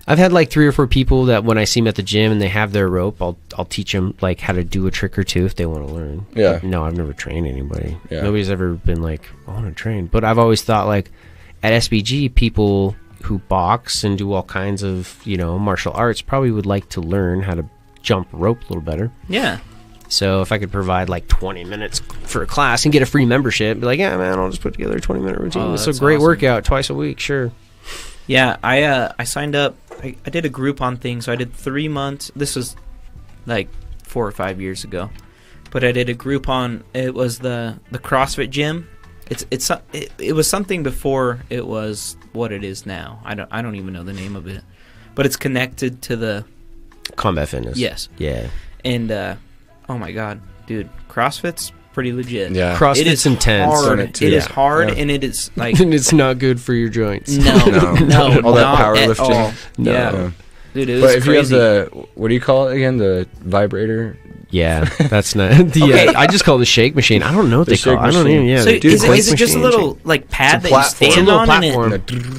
I've had like 3 or 4 people that when I see them at the gym and they have their rope, I'll teach them like how to do a trick or two if they want to learn. Yeah. But no, I've never trained anybody. Yeah. Nobody's ever been like, I want to train. But I've always thought like at SBG, people who box and do all kinds of, martial arts probably would like to learn how to jump rope a little better. Yeah. So if I could provide like 20 minutes for a class and get a free membership, be like, yeah, man, I'll just put together a 20-minute routine. It's a great workout twice a week, sure. Yeah, I signed up. I did a Groupon thing, so I did 3 months. This was like 4 or 5 years ago, but I did a Groupon. It was the CrossFit gym. It was something before it was what it is now. I don't even know the name of it, but it's connected to the Combat Fitness. Yes. Yeah. And oh my god, dude, CrossFit's pretty legit. Yeah, CrossFit's intense. Hard. It is hard, and it is like and it's not good for your joints. No, all that powerlifting. No. Yeah. Dude, it was but if crazy. you have the, what do you call it again? The vibrator. Yeah, that's not. I just call it the shake machine. I don't know what they call it. I don't even. Yeah, so is it just a little like pad that you stand on,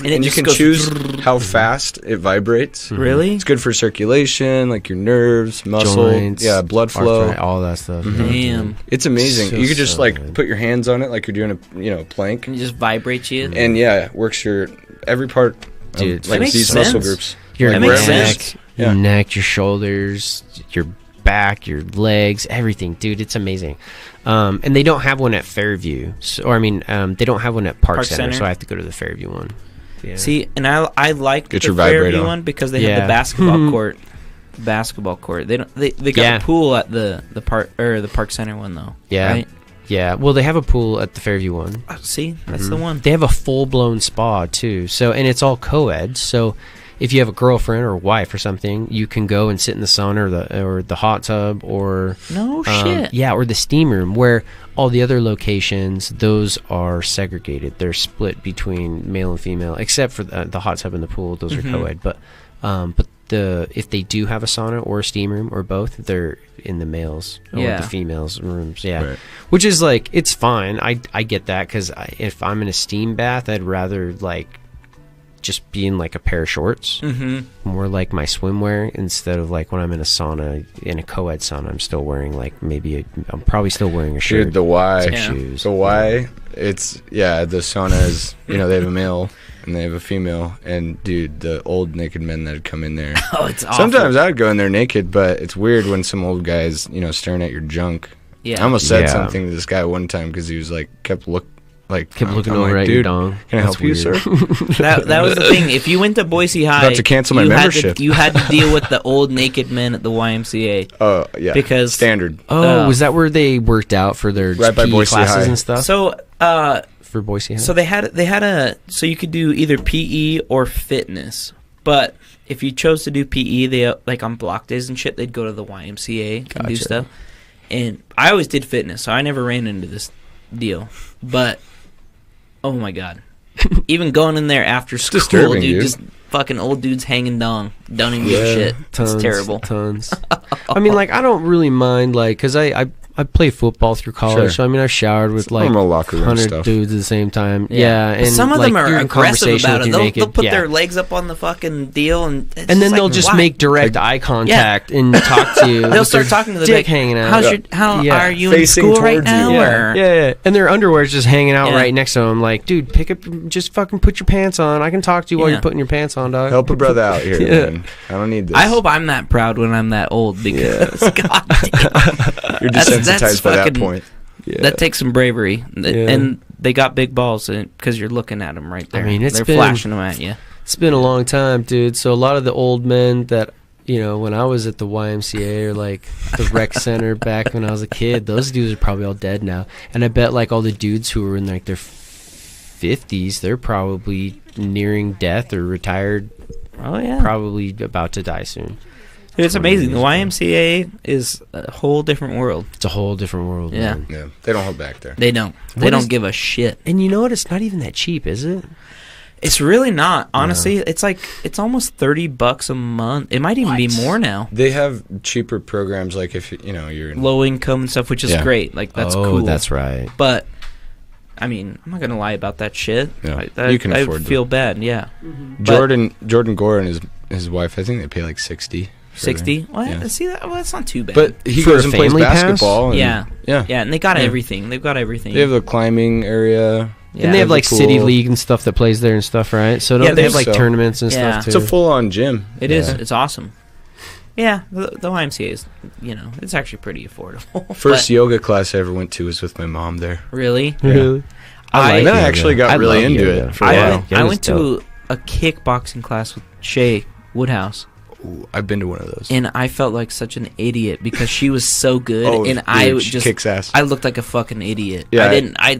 and you can choose how fast it vibrates. Really? It's good for circulation, like your nerves, muscle, joints, blood flow, all that stuff. Damn, it's amazing. So you could just good. put your hands on it like you're doing a plank, and it just vibrates you. And works your every part. Dude, like these muscle groups. Your neck, your shoulders, your back, your legs, everything, dude. It's amazing. And they don't have one at Fairview, they don't have one at Park Center, so I have to go to the Fairview one. Yeah. See, and I like the Fairview one because they have the basketball court. They don't. They got a pool at the Park Center one though. Yeah. Right? Yeah. Well, they have a pool at the Fairview one. See, that's the one. They have a full-blown spa too. So, and it's all co-ed. So, if you have a girlfriend or a wife or something, you can go and sit in the sauna or the hot tub or shit. Yeah, or the steam room, where all the other locations, those are segregated. They're split between male and female, except for the hot tub and the pool. Those are co-ed. But if they do have a sauna or a steam room or both, they're in the males or the females rooms. Yeah, right. Which is like, it's fine. I get that, because if I'm in a steam bath, I'd rather like just be in like a pair of shorts, more like my swimwear, instead of like when I'm in a sauna, in a co-ed sauna, I'm still wearing like I'm probably still wearing a shirt. Dude, the Y, shoes. The Y, it's the sauna is, they have a male and they have a female, and dude, the old naked men that come in there. Oh, it's awful. Sometimes I'd go in there naked, but it's weird when some old guy's, staring at your junk. Yeah. I almost said something to this guy one time because he was like, kept looking over at your dong. Can I help you, sir? that was the thing. If you went to Boise High, about to cancel my membership. You had to deal with the old naked men at the YMCA. Oh yeah, because standard. Was that where they worked out for their right by PE Boise classes High and stuff? So for Boise High. So they had so you could do either PE or fitness, but if you chose to do PE, they like on block days and shit, they'd go to the YMCA and do stuff. And I always did fitness, so I never ran into this deal, but. Oh my god! Even going in there after school, dude, just fucking old dudes hanging don't even give a shit. It's terrible. Tons. I mean, like, I don't really mind, like, because I play football through college, so I mean, I've showered with like 100 dudes at the same time. Yeah, and some of them are aggressive about it. They'll put their legs up on the fucking deal, and then they'll just make direct eye contact and talk to you. They'll start talking to the dick hanging out. How are you in school right now? Yeah, and their underwear's just hanging out right next to them. Like, dude, just fucking put your pants on. I can talk to you while you're putting your pants on, dog. Help a brother out here, man. I don't need this. I hope I'm that proud when I'm that old, because god damn. You're desensitized by that point. Yeah. That takes some bravery, and they got big balls because you're looking at them right there. I mean, they're flashing them at you. It's been a long time, dude. So a lot of the old men that, when I was at the YMCA or like the rec center back when I was a kid, those dudes are probably all dead now. And I bet like all the dudes who were in like their 50s, they're probably nearing death or retired. Oh yeah, probably about to die soon. It's amazing. The YMCA is a whole different world. It's a whole different world. Yeah, man. Yeah. They don't hold back there. They don't. They don't give a shit. And you know what? It's not even that cheap, is it? It's really not. Honestly, it's like almost $30 a month. It might even be more now. They have cheaper programs, like if you're in low income and stuff, which is great. Like that's cool. That's right. But I mean, I'm not gonna lie about that shit. Yeah. You can afford I feel bad. Yeah. Mm-hmm. Jordan Gore and his wife, I think they pay like $60. 60? Well, yeah. See that? Well, that's not too bad. But he goes and plays basketball. And, yeah, and they got everything. They've got everything. They have the climbing area. Yeah. And they have like city league and stuff that plays there and stuff, right? So they have like tournaments and stuff too. It's a full-on gym. It is. It's awesome. Yeah, the YMCA is, it's actually pretty affordable. First yoga class I ever went to was with my mom there. Really? Yeah. Really? I actually got really into it for a while. I went to a kickboxing class with Shay Woodhouse. Ooh, I've been to one of those. And I felt like such an idiot because she was so good. And she kicks ass. I looked like a fucking idiot. Yeah, I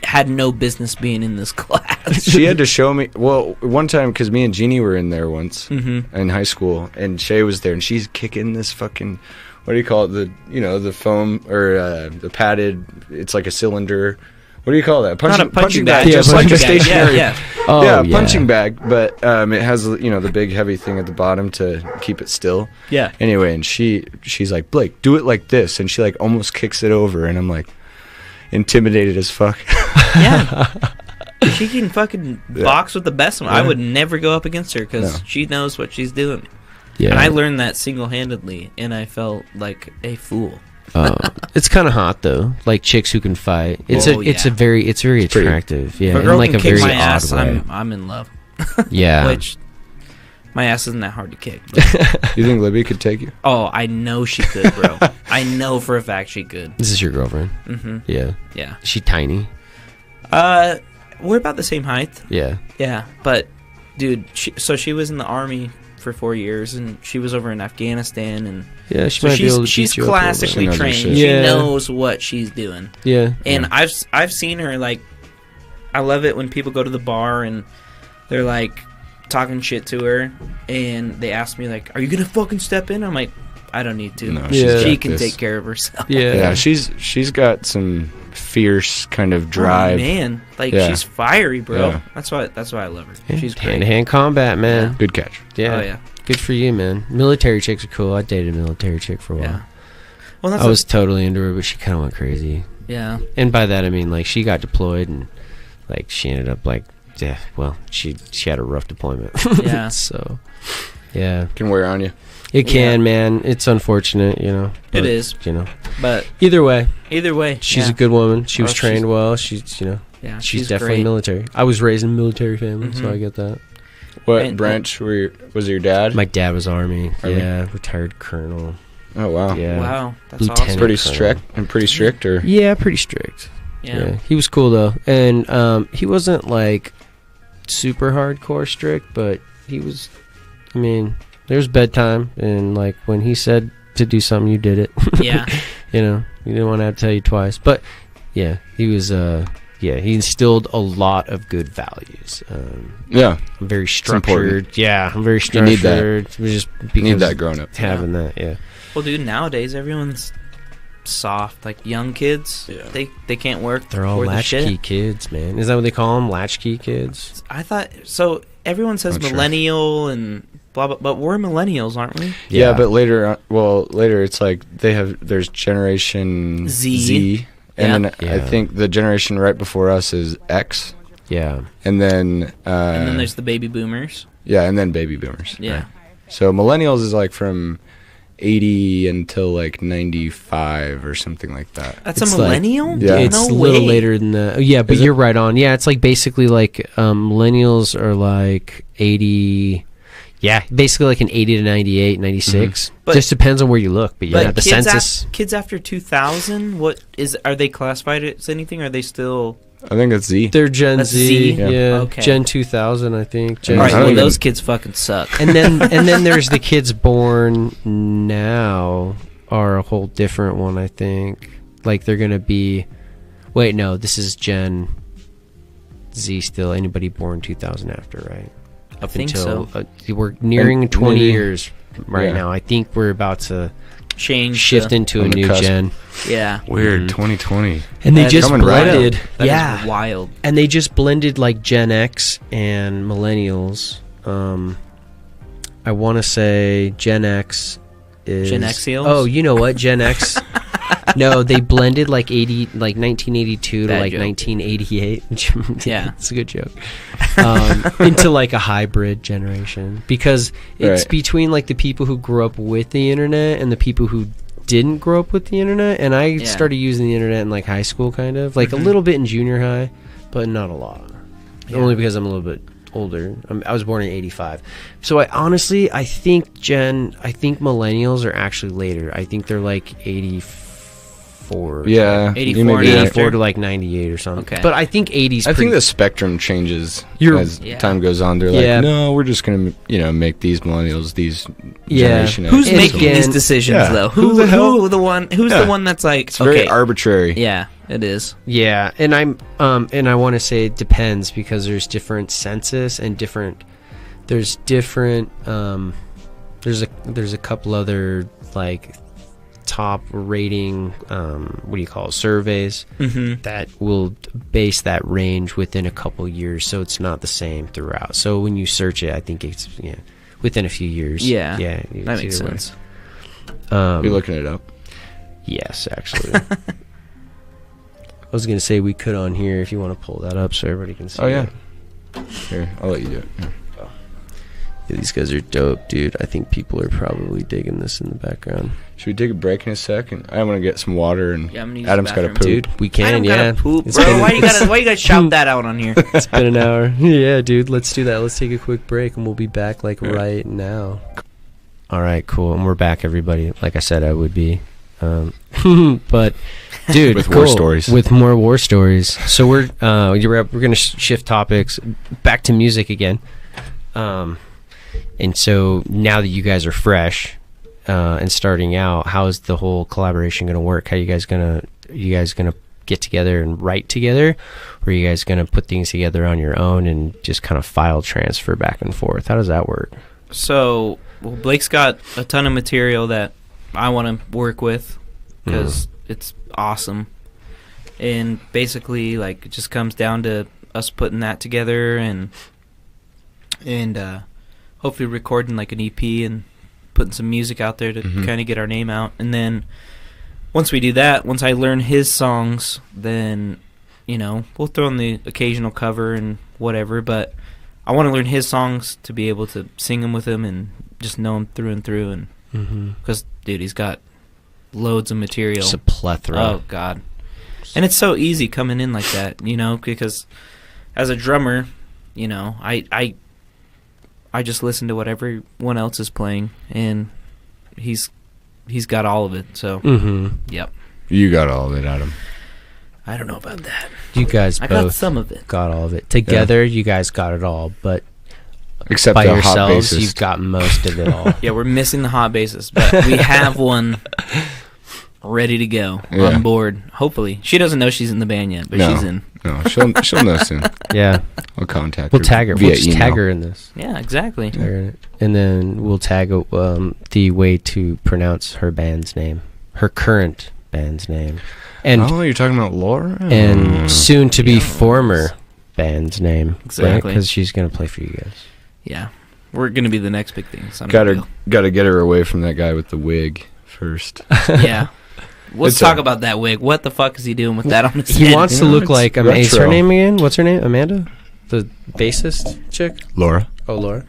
had no business being in this class. she had to show me. Well, one time because me and Jeannie were in there once in high school, and Shay was there, and she's kicking this fucking. What do you call it? The foam or the padded. It's like a cylinder. What do you call that? Punching bag. Just like a stationary. Punching bag. But it has the big heavy thing at the bottom to keep it still. Yeah. Anyway, and she's like, Blake, do it like this, and she like almost kicks it over, and I'm like, intimidated as fuck. Yeah. She can fucking box with the best one. I would never go up against her because she knows what she's doing. Yeah. And I learned that single-handedly, and I felt like a fool. It's kind of hot though, like chicks who can fight. It's very attractive. Yeah, if a girl in like can a very kick my odd ass, way. I'm in love. Yeah, which my ass isn't that hard to kick. You think Libby could take you? Oh, I know she could, bro. I know for a fact she could. This is your girlfriend. Mm-hmm. Yeah. Is she tiny? We're about the same height. Yeah. Yeah, but dude, she was in the Army for 4 years, and she was over in Afghanistan, and she's classically trained. She knows what she's doing. Yeah, and I've seen her, like, I love it when people go to the bar and they're like talking shit to her, and they ask me like, "Are you gonna fucking step in?" I'm like, I don't need to. No, she can take care of herself. Yeah, she's got some fierce kind of drive. Oh, man, like she's fiery, bro. Yeah. That's why I love her. She's great. Hand-to-hand combat, man. Yeah. Good catch. Yeah. Oh yeah. Good for you, man. Military chicks are cool. I dated a military chick for a while. Yeah. Well, I was totally into her, but she kind of went crazy. Yeah. And by that I mean like she got deployed and like she ended up like she had a rough deployment. Yeah. So yeah, can wear on you. It can, man. It's unfortunate, It is, But either way, she's a good woman. She was trained well. She's she's definitely great. Military. I was raised in a military family, so I get that. What branch was your dad? My dad was Army. Yeah, retired colonel. Oh wow. Yeah. Wow, that's Lieutenant awesome. Pretty strict, or? Yeah, pretty strict. Yeah. He was cool though, and he wasn't like super hardcore strict, but he was. I mean, there's bedtime, and like when he said to do something, you did it. Yeah. You didn't want to have to tell you twice, but yeah, he was. He instilled a lot of good values. I'm very structured. Yeah, I'm very structured. You need that. Just you need that growing up. Having that, yeah. Well, dude, nowadays everyone's soft. Like young kids, they can't work. They're all latchkey kids, man. Is that what they call them? Latchkey kids? I thought so. Everyone says millennial and blah blah, but we're millennials, aren't we? Yeah, but later it's like there's Generation Z. And then I think the generation right before us is X. Yeah. And then there's the baby boomers. Yeah, and then baby boomers. Yeah. Right. So millennials is like from 80 until like 95 or something like that. That's a millennial? Like, yeah. It's a little later than that. Yeah, but you're right on. Yeah, it's like basically like millennials are like 80. Yeah, basically like an 80 to 98, 96. But just depends on where you look. But yeah, the census. Kids after 2000, are they classified as anything? Or are they still? I think that's Z. They're Gen Z. Yeah. Okay. Gen 2000, I think. All right, well, those kids fucking suck. And then there's the kids born now are a whole different one, I think. Like they're going to be. Wait, no, this is Gen Z still. Anybody born 2000 after, right? I think so. We're nearing 20 years right now. I think we're about to shift into a new gen. Yeah. Weird. 2020. And they just blended. That is wild. And they just blended like Gen X and millennials. I want to say Gen X is Gen Xials? Oh, you know what? Gen X. No, they blended like 1982 to like 1988. Yeah, it's a good joke. Into like a hybrid generation because it's between like the people who grew up with the internet and the people who didn't grow up with the internet. And I started using the internet in like high school, kind of like a little bit in junior high, but not a lot. Only because I'm a little bit older. I was born in 85. So I think millennials are actually later. I think they're like 84 84. Yeah. 84 84 to like 98 or something. Okay. But I think 80s. I think the spectrum changes as Yeah. time goes on. They're like, no, we're just gonna, make these millennials, these Generation X. Who's making these decisions though? Who's the one that's like? It's very arbitrary. Yeah, it is. Yeah, and I want to say it depends because there's different census and there's a couple other like top rating surveys that will base that range within a couple years, so it's not the same throughout. So when you search it, I think it's within a few years. Yeah, that makes sense. You're looking it up? Yes, actually. I was gonna say we could on here if you want to pull that up so everybody can see. Oh yeah. Here, I'll let you do it. Yeah. Yeah, these guys are dope, dude. I think people are probably digging this in the background. Should we take a break in a second? I want to get some water, and Adam's got to poop. Dude, we can, Adam gotta poop, bro. Why you gotta shout that out on here? It's been an hour. Yeah, dude. Let's do that. Let's take a quick break, and we'll be back right now. All right, cool. And we're back, everybody. Like I said, I would be. But, dude, with war stories. With more war stories. So we're gonna shift topics back to music again. And so now that you guys are fresh and starting out, how is the whole collaboration going to work? How are you guys gonna get together and write together, or are you guys going to put things together on your own and just kind of file transfer back and forth? How does that work? So, Blake's got a ton of material that I want to work with because it's awesome, and basically, like, it just comes down to us putting that together and hopefully recording like an EP and putting some music out there to kind of get our name out. And then once we do that, once I learn his songs, then, we'll throw in the occasional cover and whatever. But I want to learn his songs to be able to sing them with him and just know him through and through. And because, dude, he's got loads of material. It's a plethora. Oh, God. And it's so easy coming in like that, because as a drummer, I just listen to what everyone else is playing, and he's got all of it. So, yep. You got all of it, Adam. I don't know about that. You guys I both got some of it. Got all of it. Together, you guys got it all, but except by the yourselves, hot bassist. you've got most of it all. Yeah, we're missing the hot bassist, but we have one ready to go on board. Hopefully, she doesn't know she's in the band yet, but she's in. No, she'll know soon. Yeah, I'll contact her. We'll tag her. We'll just tag her in this. Yeah, exactly. Tag her in it. And then we'll tag the way to pronounce her band's name, her current band's name, and you're talking about Laura, and soon to be former band's name, exactly, because she's gonna play for you guys. Yeah, we're gonna be the next big thing. Got to get her away from that guy with the wig first. Yeah. Let's talk about that wig. What the fuck is he doing with that on his head? He wants to look like is her name again? What's her name? Amanda? The bassist chick? Laura. Oh, Laura.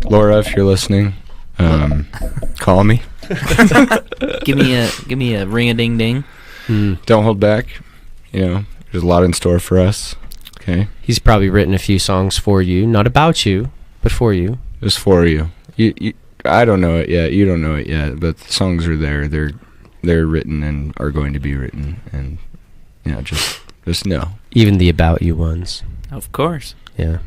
Laura, if you're listening, call me. Give me a ring-a-ding-ding. Don't hold back. There's a lot in store for us. Okay. He's probably written a few songs for you, not about you, but for you. Just for you. I don't know it yet. You don't know it yet, but the songs are there. They're written and are going to be written, and just know. Even the about you ones. Of course. Yeah.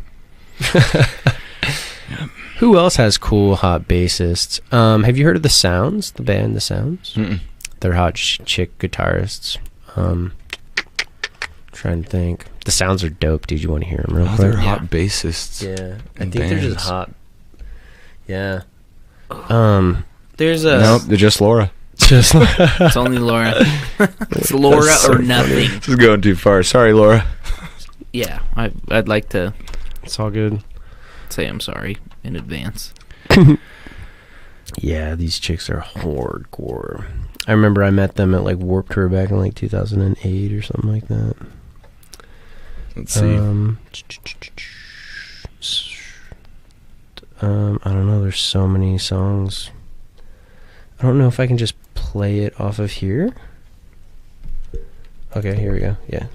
Who else has cool hot bassists? Have you heard of the Sounds? The band The Sounds? Mm-mm. They're hot chick guitarists. Trying to think. The Sounds are dope, dude. You want to hear them real quick? They're hot bassists. Yeah, I think they're just hot. Yeah. There's a nope. They're just Laura. It's only Laura. It's Laura so or nothing. This is going too far. Sorry, Laura. Yeah, I'd like to. It's all good. Say I'm sorry in advance. Yeah, these chicks are hardcore. I remember I met them at like Warped Tour back in like 2008 or something like that. Let's see. I don't know. There's so many songs. I don't know if I can just play it off of here. Okay, here we go. Yeah.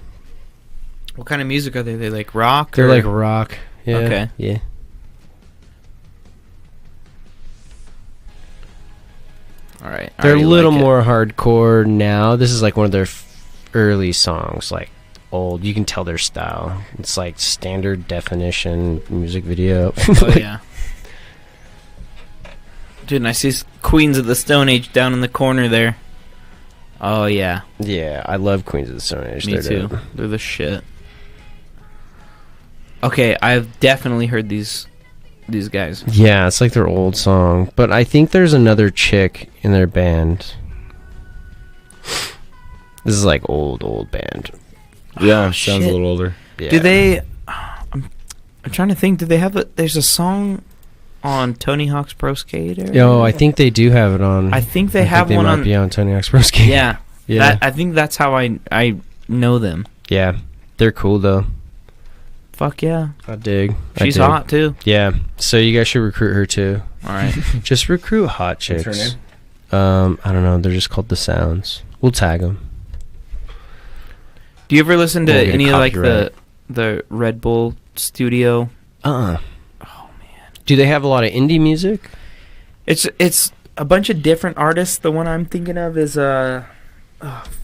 What kind of music are they? They like rock? They're like rock. Yeah. Okay. Yeah. All right. They're a little more hardcore now. This is like one of their early songs, like old. You can tell their style. It's like standard definition music video. Oh, yeah. Dude, and I see Queens of the Stone Age down in the corner there. Oh, yeah. Yeah, I love Queens of the Stone Age. Me too. They're the shit. Okay, I've definitely heard these guys. Yeah, it's like their old song. But I think there's another chick in their band. This is like old band. Yeah, sounds a little older. Yeah. Do they... I'm trying to think. Do they have there's a song on Tony Hawk's Pro Skater? Yo, I think they do have it on. I think they have one on... Might be on Tony Hawk's Pro Skater. Yeah. Yeah. I think that's how I know them. Yeah. They're cool, though. Fuck yeah. I dig. She's hot, too. Yeah. So you guys should recruit her, too. All right. Just recruit hot chicks. What's her name? I don't know. They're just called The Sounds. We'll tag them. Do you ever listen to any of, like, the Red Bull studio? Oh, man. Do they have a lot of indie music? It's a bunch of different artists. The one I'm thinking of is, oh,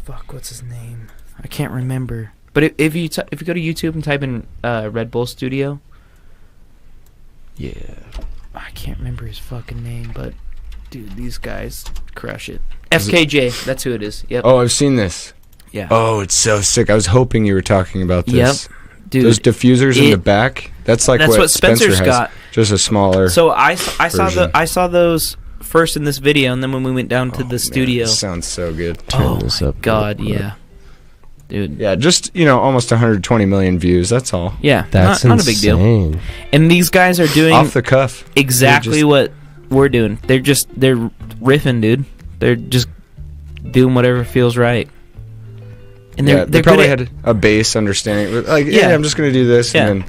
fuck, what's his name? I can't remember. But if you go to YouTube and type in Red Bull Studio, yeah, I can't remember his fucking name, but dude, these guys crush it. FKJ, that's who it is. Yep. Oh, I've seen this. Yeah. Oh, it's so sick. I was hoping you were talking about this. Yep. Dude, those diffusers in the back. That's like what Spencer's Spencer has, got. Just a smaller. So I saw those first in this video, and then when we went down to the studio, this sounds so good. Oh my god, yeah. Dude. Yeah, just, almost 120 million views, that's all. Yeah, that's not a big deal. And these guys are doing off the cuff. Exactly what we're doing. They're riffing, dude. They're just doing whatever feels right. And they probably had a base understanding. Like, I'm just going to do this. Yeah. And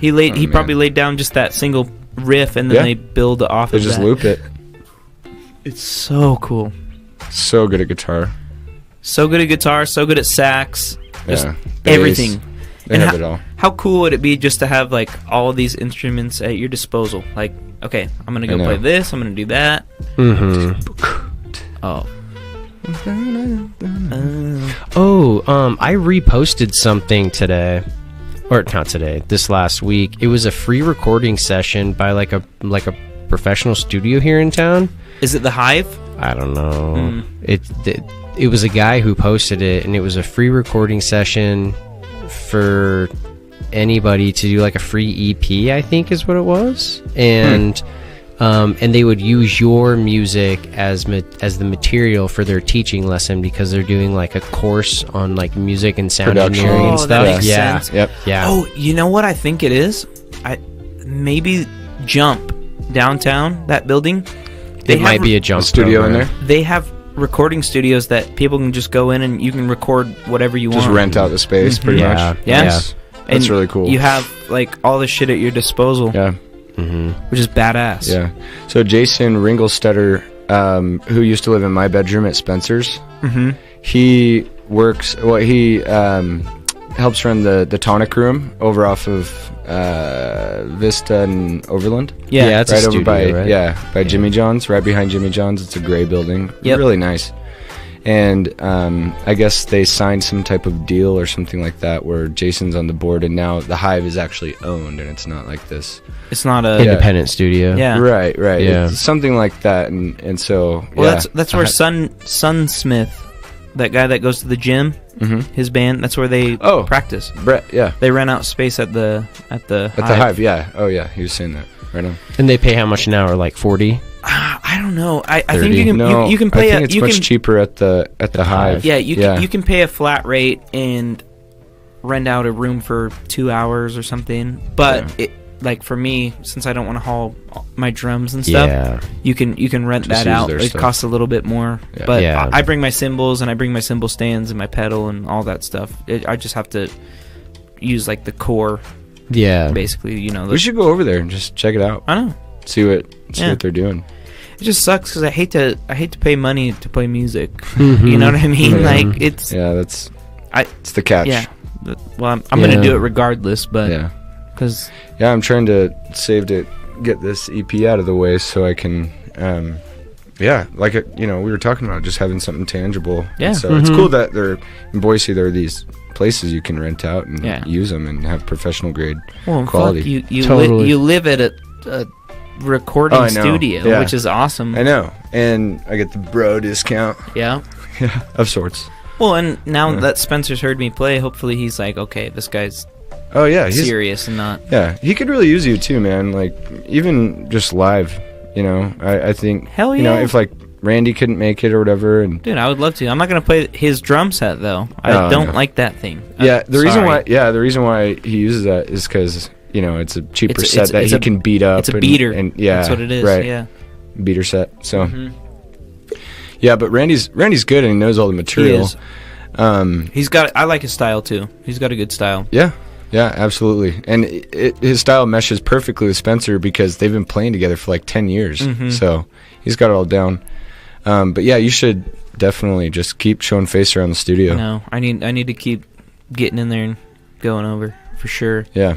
then he probably laid down just that single riff, and then they build off of that. They just loop it. It's so cool. So good at guitar. So good at guitar, so good at sax, just bass, everything. They have it all. How cool would it be just to have like all of these instruments at your disposal? Like, okay, I'm gonna go play this, I'm gonna do that. Mm-hmm. Oh. I reposted something today, or not today, this last week. It was a free recording session by like a professional studio here in town. Is it the Hive? I don't know. It was a guy who posted it, and it was a free recording session for anybody to do like a free EP, I think is what it was. And they would use your music as the material for their teaching lesson, because they're doing like a course on like music and sound engineering and stuff. That makes sense. Yep. Yeah. Oh, you know what I think it is? Maybe Jump downtown, that building. It might be a Jump studio in there. They have recording studios that people can just go in and you can record whatever you want. Just rent out the space, pretty much. Yeah. That's really cool. You have like all this shit at your disposal. Yeah. Which is badass. Yeah. So Jason Ringelstetter, who used to live in my bedroom at Spencer's, he works. Well, he helps run the tonic room over off of Vista and Overland. Yeah, it's right a studio, over by right? Jimmy John's, right behind Jimmy John's. It's a gray building. Yep. Really nice. And I guess they signed some type of deal or something like that where Jason's on the board, and now the Hive is actually owned, and it's not like this. It's not a independent studio. Yeah. Right. Yeah. It's something like that, and so that's where Sun Smith, that guy that goes to the gym, his band, that's where they practice. Brett, yeah. They rent out space at the Hive, yeah. Oh yeah, he was saying that right now. And they pay how much an hour? Like 40? I don't know. I think you can you can pay. I think it's much cheaper at the Hive. Yeah, you can pay a flat rate and rent out a room for 2 hours or something. But like for me, since I don't want to haul my drums and stuff, you can rent Just that out. It stuff. costs a little bit more, but I bring my cymbals and I bring my cymbal stands and my pedal and all that stuff. I just have to use like the core. Yeah, basically, we should go over there and just check it out. I know. See what they're doing. It just sucks because I hate to pay money to play music. You know what I mean? Like it's it's the catch. Yeah. Well, I'm gonna do it regardless, but because I'm trying to save to get this EP out of the way so I can yeah, like we were talking about just having something tangible. Yeah. And so it's cool that they're in Boise. There are these places you can rent out and use them and have professional grade quality. Fuck, you Totally. you live at a recording studio, which is awesome. I know, and I get the bro discount. Yeah. Yeah, of sorts. Well, and now that Spencer's heard me play, hopefully he's like, okay, this guy's he's serious and not. Yeah, he could really use you too, man. Like even just live, I think. Hell yeah. If like Randy couldn't make it or whatever, and dude, I would love to. I'm not gonna play his drum set though. I don't like that thing. Yeah, the reason why he uses that is because it's a cheaper set that he can beat up. It's a beater, and that's what it is. Right. Yeah, beater set. So. Yeah, but Randy's good and he knows all the material. He is. I like his style too. He's got a good style. Yeah, absolutely. And his style meshes perfectly with Spencer because they've been playing together for like 10 years. So he's got it all down. But yeah, you should definitely just keep showing face around the studio. No, I need to keep getting in there and going over for sure. Yeah,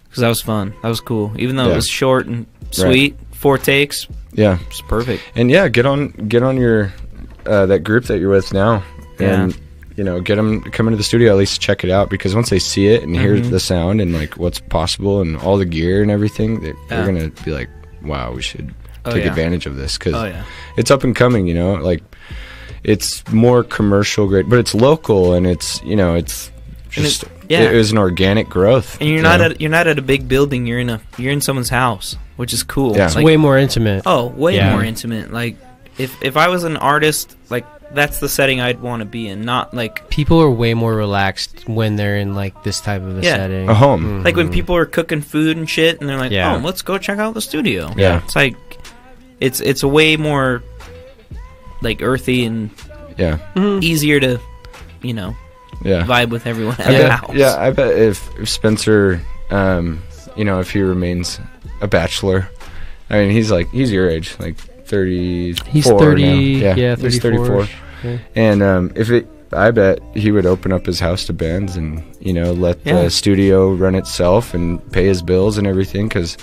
because that was fun. That was cool. Even though it was short and sweet, 4 takes. Yeah, it's perfect. And yeah, get on your that group that you're with now, and get them to come into the studio at least check it out, because once they see it and hear the sound and like what's possible and all the gear and everything, they're gonna be like, wow, we should take advantage of this, because it's up and coming. Like it's more commercial grade, but it's local and it's it's just it was an organic growth. And you're not at a big building. You're in someone's house, which is cool. Yeah. It's way more intimate. Oh, way more intimate. Like if I was an artist, like that's the setting I'd want to be in. Not like people are way more relaxed when they're in like this type of a setting, a home. Like when people are cooking food and shit, and they're like, oh, let's go check out the studio. Yeah, it's like it's a way more like earthy and easier to vibe with everyone at the house. Yeah, I bet if Spencer, if he remains a bachelor, I mean, he's your age, like 34. He's 30. Now. Yeah, 34. He's 34. Yeah. And I bet he would open up his house to bands and let the studio run itself and pay his bills and everything, because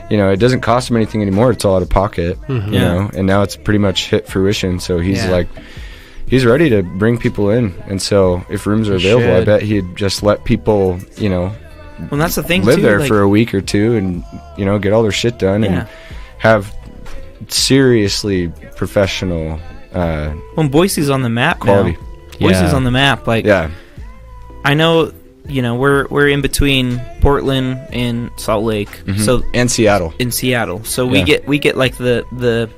it doesn't cost him anything anymore. It's all out of pocket, and now it's pretty much hit fruition. So he's he's ready to bring people in, and so if rooms are available, I bet he'd just let people, well, that's the thing, live there for a week or two, and get all their shit done and have seriously professional. When Boise's on the map quality. Now. Boise's on the map. Like, I know, we're in between Portland and Salt Lake, so and Seattle. In Seattle, so we get like the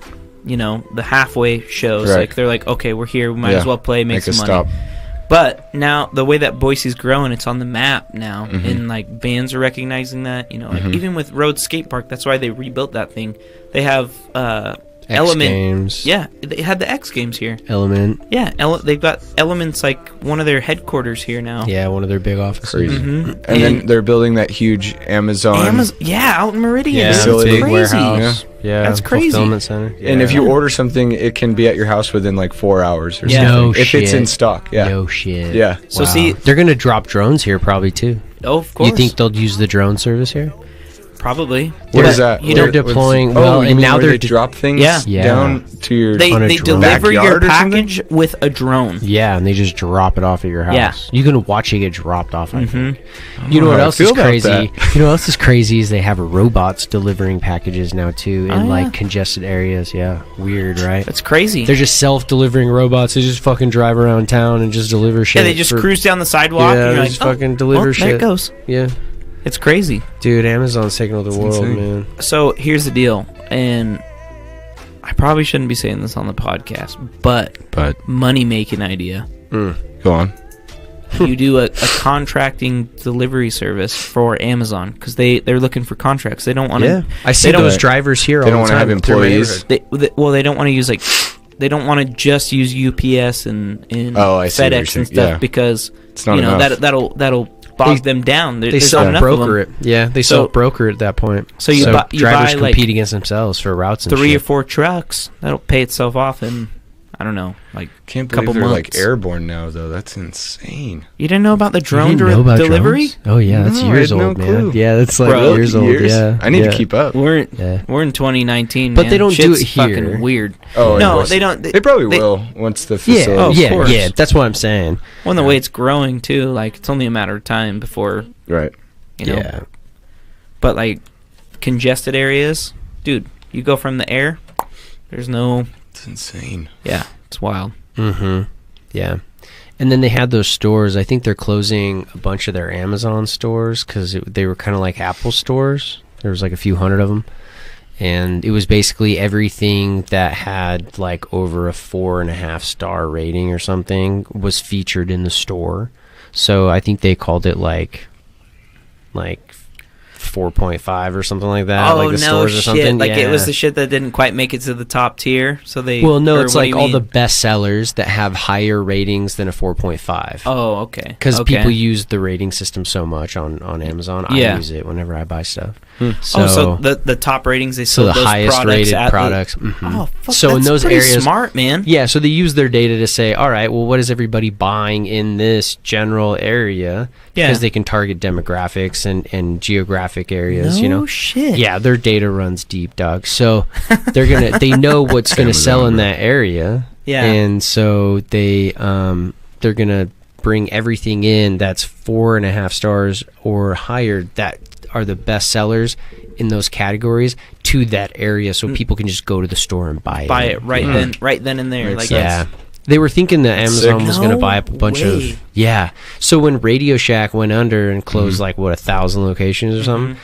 halfway shows. Right. Like they're like, okay, we're here, we might as well play, make some money. Stop. But now the way that Boise's growing, it's on the map now, and like bands are recognizing that. Like even with Rhodes Skate Park, that's why they rebuilt that thing. They have Element Games. Yeah, they had the X Games here. Element. Yeah, they've got Element's like one of their headquarters here now. Yeah, one of their big offices. Crazy. And then they're building that huge Amazon. Out in Meridian. Yeah, that's big crazy. Warehouse. Yeah, that's crazy. Fulfillment center. Yeah. And if you order something, it can be at your house within like 4 hours or something. No if shit. It's in stock. Yeah. No shit. Yeah. So see, they're gonna drop drones here probably too. Oh, of course. You think they'll use the drone service here? Probably. What is that? They're deploying. And now they drop things down to your. They deliver your package with a drone. Yeah, and they just drop it off at your house. Yeah. You can watch it get dropped off. I think. You know what else is crazy? You know what else is crazy is they have robots delivering packages now too in like congested areas. Yeah, weird, right? That's crazy. They're just self-delivering robots. They just fucking drive around town and just deliver shit. Yeah, they just cruise down the sidewalk. Yeah, and you're just fucking deliver shit. There it goes. Yeah. It's crazy. Dude, Amazon's taking over the world, man. So here's the deal, and I probably shouldn't be saying this on the podcast, but money-making idea. Go on. You do a contracting delivery service for Amazon, because they're looking for contracts. They don't want to... Yeah, I see those drivers here all the time. They don't want to have employees. They don't want to use, like... They don't want to just use UPS and FedEx and stuff, because, it's not enough. that'll bog them down. They self-broker it. Yeah, they self-broker at that point. So drivers compete against themselves for routes and 3 or 4 trucks. That'll pay itself off in, I don't know, like can't believe couple they're months. Like airborne now though. That's insane. You didn't know about the drone delivery? Drones? Oh yeah, that's years old, man. Yeah, that's like years old. Yeah, I need to keep up. We're in 2019, but man. they don't Shit's do it here. Fucking weird. Oh no, they don't. They probably will once the facility. Yeah. That's what I'm saying. Well, the way it's growing too, like it's only a matter of time before. Right. You know? Yeah. But like congested areas, dude, you go from the air. There's no. It's insane. Yeah, it's wild. Mm-hmm. Yeah. And then they had those stores. I think they're closing a bunch of their Amazon stores because they were kind of like Apple stores. There was like a few hundred of them. And it was basically everything that had like over a 4.5 star rating or something was featured in the store. So I think they called it like 4.5 or something like that. Oh, like the stores or something. Like it was the shit that didn't quite make it to the top tier. So they. Well, no, it's like all the best sellers that have higher ratings than a 4.5. Oh, okay. Because people use the rating system so much on Amazon. I use it whenever I buy stuff. So the top ratings they sell. So the highest rated products. Oh, fuck, so that's in those pretty areas, smart, man. Yeah, so they use their data to say, all right, well, what is everybody buying in this general area? Because they can target demographics and geographic areas. No shit. Yeah, their data runs deep, dog. So they know what's gonna sell in that area. Yeah, and so they're gonna bring everything in that's 4.5 stars or higher that are the best sellers in those categories to that area, so people can just go to the store and buy it right then and there. Makes like sense. They were thinking that Amazon was going to buy up a bunch of so when Radio Shack went under and closed 1,000 locations or something,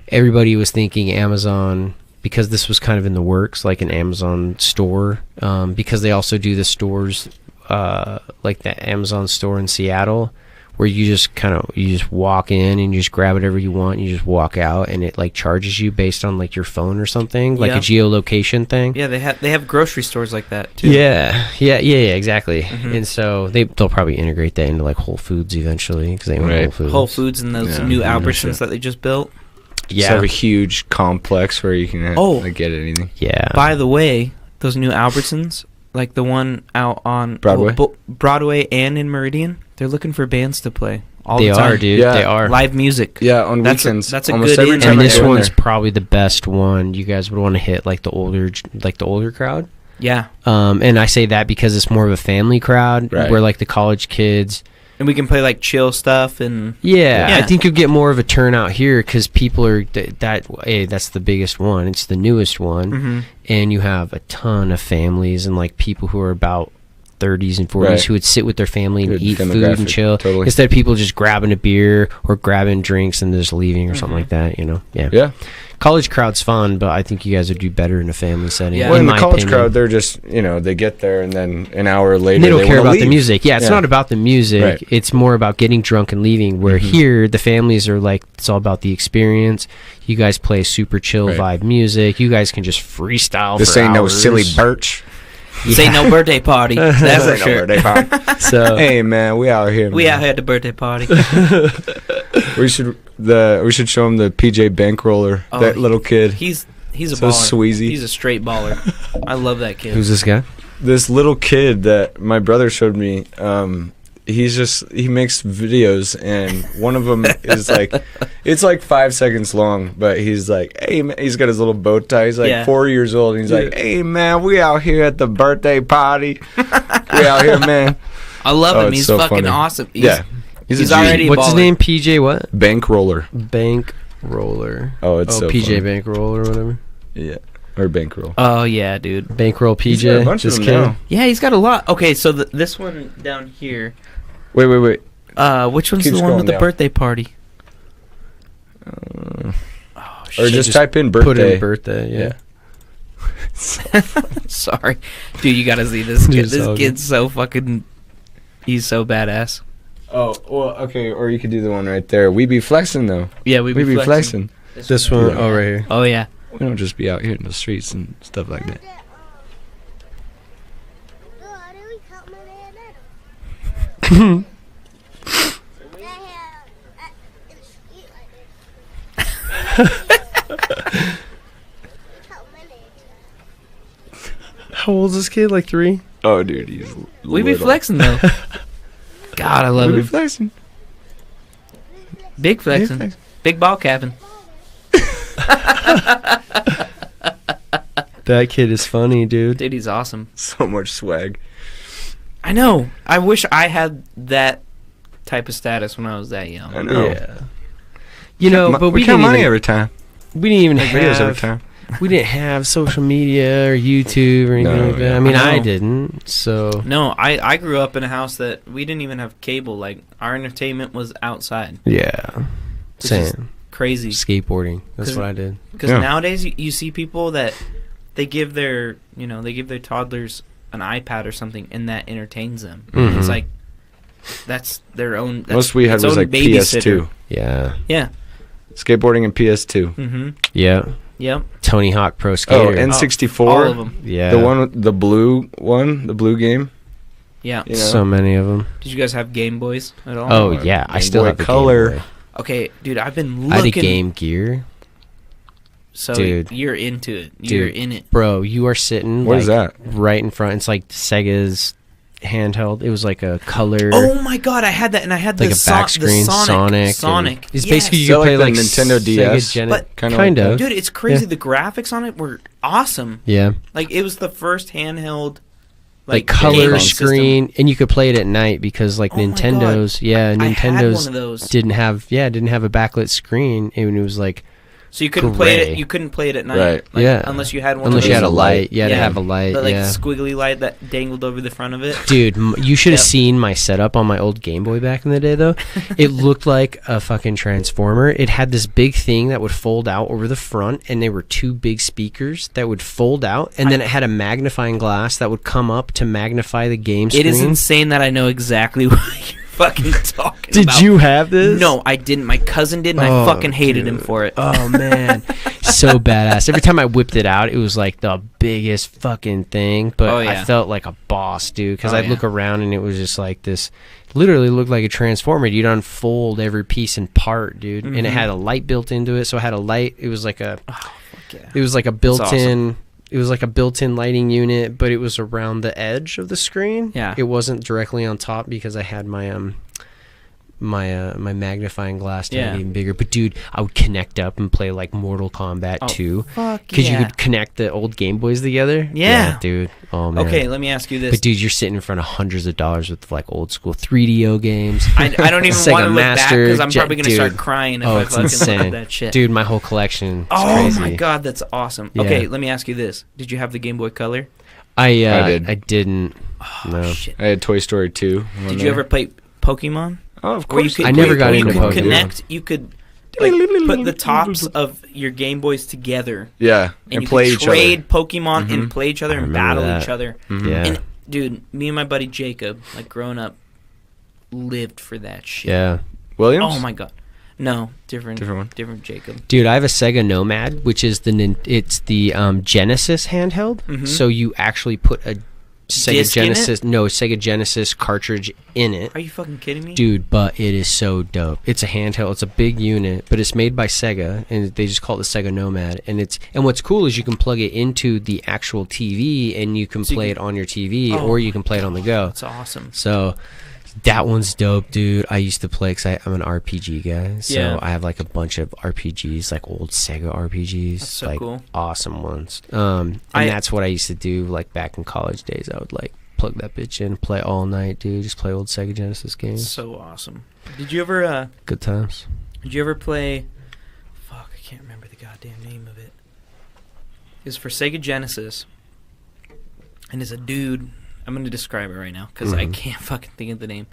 everybody was thinking Amazon, because this was kind of in the works, like an Amazon store, because they also do the stores like the Amazon store in Seattle, where you just walk in and you just grab whatever you want and you just walk out, and it like charges you based on like your phone or something, like a geolocation thing. Yeah, they have grocery stores like that too. Yeah, exactly. And so they'll probably integrate that into like Whole Foods eventually, because they own Whole Foods. Whole Foods and those new Albertsons that they just built. Yeah, just have a huge complex where you can get anything. Yeah. By the way, those new Albertsons, like the one out on Broadway, and in Meridian, they're looking for bands to play all the time. They are, dude. Yeah. They are. Live music. Yeah, on weekends. That's a almost good every time. And this one's probably the best one. You guys would want to hit like the older crowd. Yeah. And I say that because it's more of a family crowd, where like the college kids. And we can play like chill stuff and I think you'll get more of a turnout here because people are that's the biggest one. It's the newest one, and you have a ton of families and like people who are about 30s and 40s who would sit with their family and eat food and chill instead of people just grabbing a beer or grabbing drinks and just leaving or something like that. Yeah. College crowd's fun, but I think you guys would do better in a family setting. Well, in the college crowd, they're just, they get there and then an hour later and they don't care about leave. the music. Yeah, it's not about the music. Right. It's more about getting drunk and leaving, where here, the families are like, it's all about the experience. You guys play super chill vibe music. You guys can just freestyle This for ain't hours. no silly birch. This ain't no birthday party. That's for sure. No birthday party. So, hey, man, we out here. We out here at the birthday party. We should show him the PJ Bankroller. That little kid. He's a so baller. Sweezy. He's a straight baller. I love that kid. Who's this guy? This little kid that my brother showed me. He makes videos, and one of them is like, it's like 5 seconds long, but he's like, hey man, he's got his little bow tie. He's like 4 years old, and he's like, hey man, we out here at the birthday party. We out here, man. I love him. He's so fucking funny. Awesome. He's already. What's his name? PJ what? Bankroller. Bankroller. Oh, it's so PJ funny. Bankroll or whatever. Yeah. Or Bankroll. Oh yeah, dude. Bankroll PJ. He's got a bunch of them now. Yeah, he's got a lot. Okay, so this one down here. Wait. Which one's the one with the birthday party? Or just type in birthday. Put in birthday, yeah. Sorry. Dude, you gotta see this kid. This kid's so fucking... He's so badass. Oh, well, okay, or you could do the one right there. We be flexing, though. Yeah, we be flexing. This one, right here. Oh, yeah. We don't just be out here in the streets and stuff like that. How old is this kid? Like 3? Oh, dude, he's We be flexing though. God, I love We him. be flexing. Big flexing. Big ball capping. That kid is funny, dude. Dude, he's awesome. So much swag. I know. I wish I had that type of status when I was that young. I know. Yeah. You know, but we count didn't money even, every time. we didn't even Make videos every have time. we didn't have social media or YouTube or anything No, like that. yeah. I mean, I I know. didn't. So No, I grew up in a house that we didn't even have cable. Like, our entertainment was outside. yeah, Which is same. crazy. Skateboarding. That's 'Cause- what I did. Because Yeah. nowadays you see people that they give their toddlers an iPad or something, and that entertains them. Mhm. It's like that's their own. That's Most we had its was own like babysitter. PS2. Yeah. Yeah. Skateboarding and PS2. Mm-hmm. Yeah. Yep. Tony Hawk Pro Oh, Skater. N64. All of them. yeah. The one with the blue game. Yeah. You know? So many of them. Did you guys have Game Boys at all? Oh yeah, I Game still Boy have the Color. Game Boy. Okay, dude, I've been I had a looking. Game Gear. So Dude. you're into it. You're Dude. in it. Bro, you are sitting What is that? right in front. It's like Sega's handheld. It was like a color. Oh my god, I had that, and I had like the a back screen, Sonic. Sonic. It's Yes. basically you So could like play the like Nintendo DS, Sega but kinda kind like of. Dude, it's crazy. Yeah. The graphics on it were awesome. Yeah, Like, it was the first handheld, like game color system. screen, and you could play it at night because like Oh my Nintendo's, yeah, I had one Nintendo's of those. didn't have a backlit screen, and it was like So you couldn't play gray. it. You couldn't play it at night. Right. Like, Yeah. Unless you had one. unless of you those, had a light. light, you had to have a light, the, like, yeah. squiggly light that dangled over the front of it. Dude, you should have Yep. seen my setup on my old Game Boy back in the day, though. It looked like a fucking transformer. It had this big thing that would fold out over the front, and they were two big speakers that would fold out, and then it had a magnifying glass that would come up to magnify the game screen. It is insane that I know exactly what you're fucking talking Did about. you have this? No, I didn't. My cousin did, and Oh, I fucking hated him dude. for it. Oh, man. So badass. Every time I whipped it out, it was like the biggest fucking thing, but Oh, yeah. I felt like a boss, dude, because Oh, I'd yeah. look around and it was just like this, literally looked like a transformer. You'd unfold every piece and part, dude, and it Mhm. had a light built into it, so it had a light. It was like a, Oh, fuck yeah. it was like a That's built-in, it was like a built-in lighting unit, but it was around the edge of the screen. Yeah. It wasn't directly on top because I had my my magnifying glass to make Yeah. it even bigger. But dude, I would connect up and play like Mortal Kombat Oh, 2 Fuck because yeah. you could connect the old Game Boys together. Yeah. Dude. Oh man. Okay, let me ask you this. But dude, you're sitting in front of hundreds of dollars with like old school 3DO games. I don't even Sega want to look back Master because I'm Jet- probably going to start dude. crying if Oh, I it's fucking look insane. at that shit. Dude, my whole collection is Oh crazy. my god, that's awesome. Yeah. Okay, let me ask you this. Did you have the Game Boy Color? I did. I didn't. Oh, No. shit. I had Toy Story 2. Did you ever play Pokemon? Oh, of Where you course. could, I never got where into you could Pokemon. connect, you could like, put the tops of your Game Boys together, Yeah, and and you play could each other. trade Pokemon and Mhm. play each other I and remember battle that. each other. Mhm. Yeah. And dude, me and my buddy Jacob, like growing up, lived for that shit. Yeah. Williams? Oh my god. No, different Different one. different Jacob. Dude, I have a Sega Nomad, which is it's the Genesis handheld. Mhm. So you actually put a Sega Disc in it? Sega Genesis cartridge in it. Are you fucking kidding me? Dude, but it is so dope. It's a handheld. It's a big unit, but it's made by Sega, and they just call it the Sega Nomad. And what's cool is you can plug it into the actual TV, and you can So you play can- it on your TV, Oh or you can play it on the go. That's awesome. So that one's dope, dude. I used to play because I'm an RPG guy, so Yeah. I have like a bunch of RPGs, like old Sega RPGs, That's so like cool. awesome ones. And that's what I used to do, like back in college days. I would like plug that bitch in, play all night, dude. Just play old Sega Genesis games. So awesome. Did you ever Good times. play? Fuck, I can't remember the goddamn name of it. It's for Sega Genesis, and it's a dude. I'm gonna describe it right now because I Mhm. can't fucking think of the name.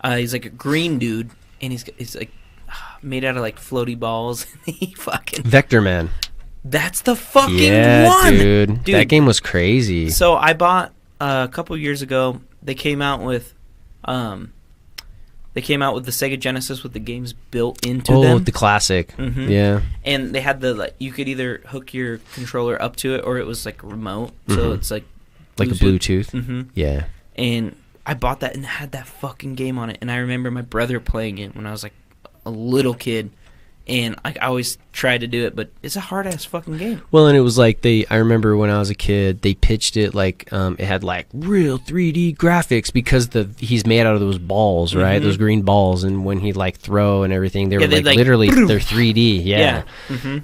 He's like a green dude, and he's like made out of like floaty balls. He fucking. Vector Man. That's the fucking Yeah, one, dude. Dude. That game was crazy. So I bought a couple years ago. They came out with the Sega Genesis with the games built into them. the classic. Mhm. Yeah. And they had you could either hook your controller up to it or it was like remote. So Mhm. it's like Like a Bluetooth. Mm-hmm. Yeah. And I bought that and it had that fucking game on it. And I remember my brother playing it when I was like a little kid. And I always try to do it, but it's a hard ass fucking game. Well, and it was like I remember when I was a kid, they pitched it like it had like real 3D graphics because he's made out of those balls, right? Those green balls, and when he like throw and everything, they were like literally they're 3D, yeah.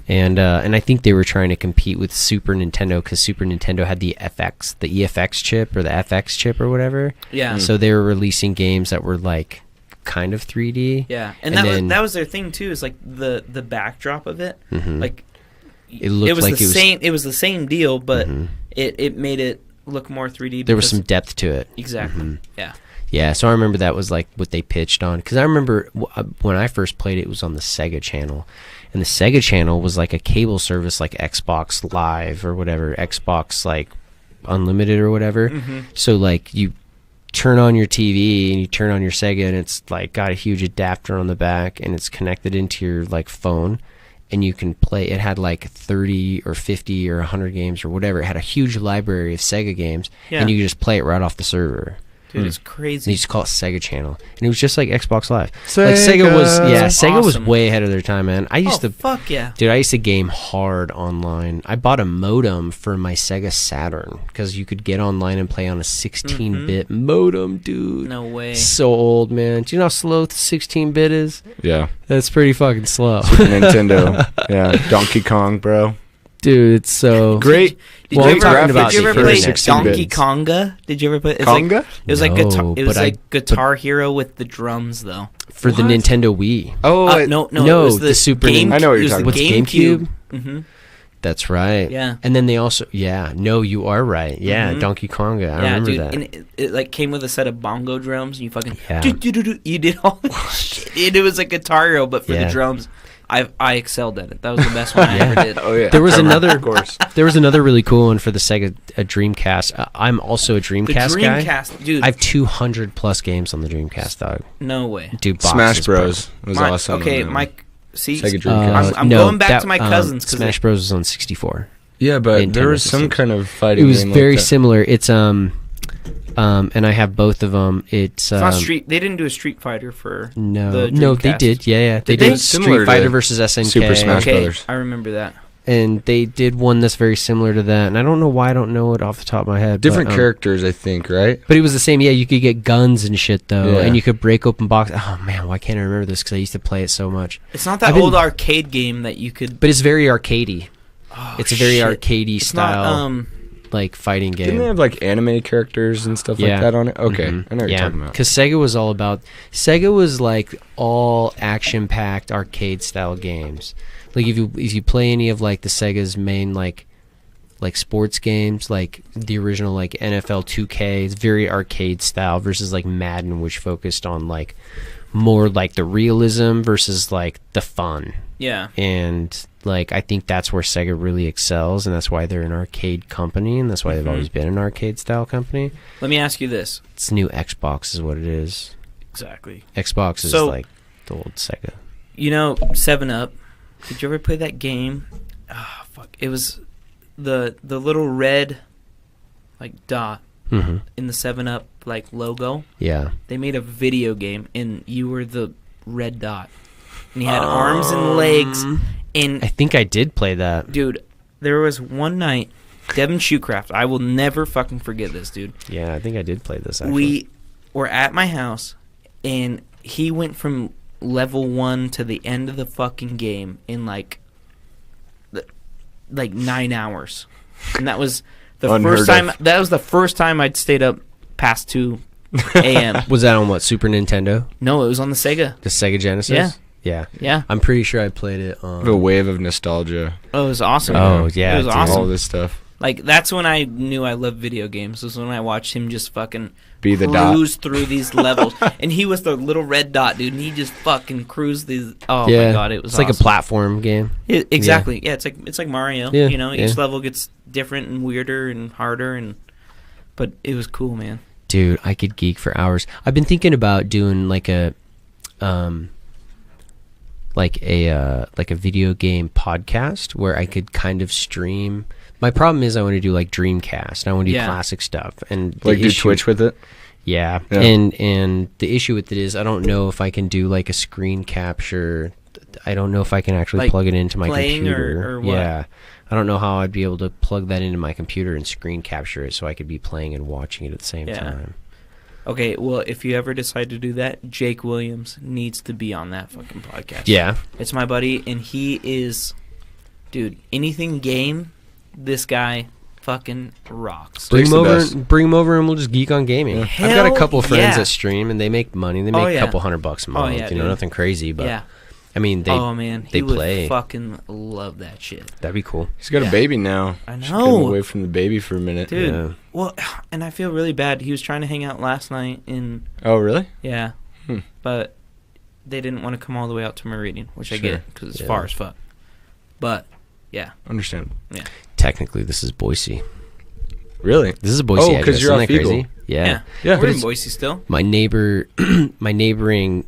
And I think they were trying to compete with Super Nintendo because Super Nintendo had the EFX chip or the FX chip or whatever. Yeah. So they were releasing games that were like kind of 3D. Yeah, and that was their thing too. Is like the backdrop of it, like it looked like it was the same deal, but it made it look more 3D. There was some depth to it. Exactly. Yeah. Yeah, so I remember that was like what they pitched on because I remember when I first played it was on the Sega Channel, and the Sega Channel was like a cable service like Xbox Live or whatever, Xbox like Unlimited or whatever. So like you turn on your TV and you turn on your Sega and it's like got a huge adapter on the back and it's connected into your like phone and you can play. It had like 30 or 50 or 100 games or whatever. It had a huge library of Sega games and you could just play it right off the server. Dude, it's crazy. And you just call it Sega Channel, and it was just like Xbox Live. Sega was way ahead of their time, man. I used fuck yeah, dude. I used to game hard online. I bought a modem for my Sega Saturn because you could get online and play on a 16-bit modem, dude. No way. So old, man. Do you know how slow 16-bit is? Yeah, that's pretty fucking slow. Super Nintendo. Yeah, Donkey Kong, bro. Dude, it's so great. Did you ever play Donkey Konga? Did you ever play Konga? It was like Guitar Hero with the drums though. For the Nintendo Wii. Oh no, it was the Super Nintendo. I know what you're talking about. GameCube. Mm-hmm. That's right. Yeah. And then they also no, you are right. Yeah, Donkey Konga. I remember that. And it like came with a set of bongo drums and you fucking you did all this shit. It was like Guitar Hero but for the drums. I excelled at it. That was the best one I ever did. Oh yeah. There was another, of course. There was another really cool one for the Sega Dreamcast. I'm also a Dreamcast guy. Dreamcast, dude. I have 200 plus games on the Dreamcast, dog. No way. Dude, Smash Bros was awesome. Okay, Mike. See, Sega Dreamcast. I'm going back to my cousins. Smash Bros was on 64. Yeah, but Nintendo there was some kind of fighting. It was very similar. It's and I have both of them. It's not Street. They didn't do a Street Fighter for no, they did. Yeah, they did Street Fighter versus SNK. Super Smash Brothers. I remember that. And they did one that's very similar to that. And I don't know why I don't know it off the top of my head. Different characters, I think, right? But it was the same. Yeah, you could get guns and shit though, and you could break open boxes. Oh man, why can't I remember this? Because I used to play it so much. It's not that old arcade game that you could. But it's very arcadey. Oh, it's a very arcadey style. Not, like fighting game. Didn't they have like anime characters and stuff like that on it? Okay, I know what you're talking about. Because Sega was like all action-packed arcade style games. Like if you play any of like the Sega's main like sports games, like the original like NFL 2K, it's very arcade style versus like Madden, which focused on like more like the realism versus like the fun. Yeah. And like I think that's where Sega really excels, and that's why they're an arcade company, and that's why they've always been an arcade style company. Let me ask you this. It's new Xbox is what it is. Exactly. Xbox is like the old Sega. You know, 7-Up. Did you ever play that game? Oh, fuck. It was the little red like dot in the 7-Up like logo. Yeah. They made a video game and you were the red dot. And he had arms and legs. And I think I did play that. Dude, there was one night, Devin Shoecraft, I will never fucking forget this, dude. Yeah, I think I did play this, actually. We were at my house, and he went from level 1 to the end of the fucking game in, like 9 hours. And that was the first time. That was the first time I'd stayed up past 2 a.m. Was that on what, Super Nintendo? No, it was on the Sega. The Sega Genesis? Yeah. Yeah. I'm pretty sure I played it on... A wave of nostalgia. Oh, it was awesome. Oh, yeah. It was awesome. All this stuff. Like, that's when I knew I loved video games. Was when I watched him just fucking be the cruise through these levels. And he was the little red dot, dude. And he just fucking cruised these... Oh, my God. It was awesome. It's like a platform game. Exactly. Yeah, it's like Mario. Yeah, you know, each level gets different and weirder and harder. But it was cool, man. Dude, I could geek for hours. I've been thinking about doing like a video game podcast where I could kind of stream. My problem is I want to do like Dreamcast. I want to do classic stuff and like do Twitch with it. Yeah. And the issue with it is I don't know if I can do like a screen capture I don't know if I can actually plug it into my computer. Or what? Yeah. I don't know how I'd be able to plug that into my computer and screen capture it so I could be playing and watching it at the same time. Okay, well, if you ever decide to do that, Jake Williams needs to be on that fucking podcast. Yeah. It's my buddy, and he is, dude, anything game, this guy fucking rocks. Bring him over and we'll just geek on gaming. Yeah. I've got a couple friends that stream, and they make money. They make a couple $100 a month. Nothing crazy, but... I mean, they he play. Would fucking love that shit. That'd be cool. He's got a baby now. I know. Just get him away from the baby for a minute. Dude. Yeah. Well, and I feel really bad. He was trying to hang out last night in... Oh, really? Yeah. But they didn't want to come all the way out to Meridian, which I get because it's far as fuck. But, yeah. Understand. Yeah. Technically, this is Boise. Really? This is a Boise address. Oh, because you're off Eagle. Crazy? Yeah. We're in Boise still. My neighboring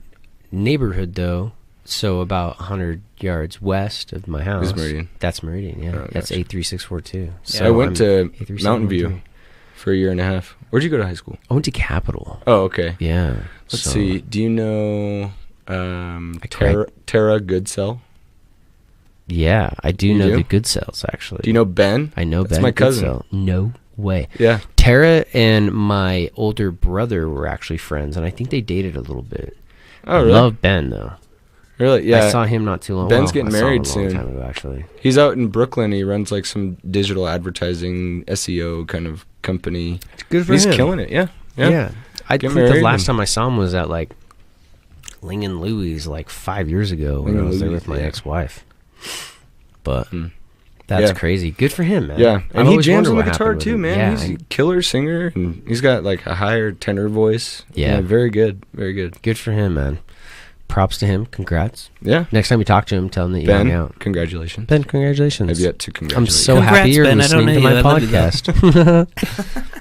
neighborhood, though... So about 100 yards west of my house. Is Meridian. That's Meridian, yeah. That's 83642. So I went to Mountain View for a year and a half. Where'd you go to high school? I went to Capital. Oh, okay. Yeah. Let's see. Do you know Tara Goodsell? Yeah, I do know the Goodsells, actually. Do you know Ben? I know Ben. That's my cousin. Goodsell. No way. Yeah. Tara and my older brother were actually friends, and I think they dated a little bit. Oh, really? I love Ben, though. Really? Yeah. I saw him not too long ago. Ben's getting married soon. soon. Time ago, actually. He's out in Brooklyn. He runs like some digital advertising SEO kind of company. It's good for him. He's killing it. Yeah. I think the last time I saw him was at like Ling and Louie's like 5 years ago when I was there with my ex-wife. But that's crazy. Good for him, man. Yeah, and he jams on the guitar too, man. Yeah, he's a killer singer, and he's got like a higher tenor voice. Yeah, very good, very good. Good for him, man. Props to him. Congrats. Yeah. Next time you talk to him, tell him that you hung out. Congratulations. Ben, congratulations. I've yet to congratulate. I'm so happy you're listening to my podcast.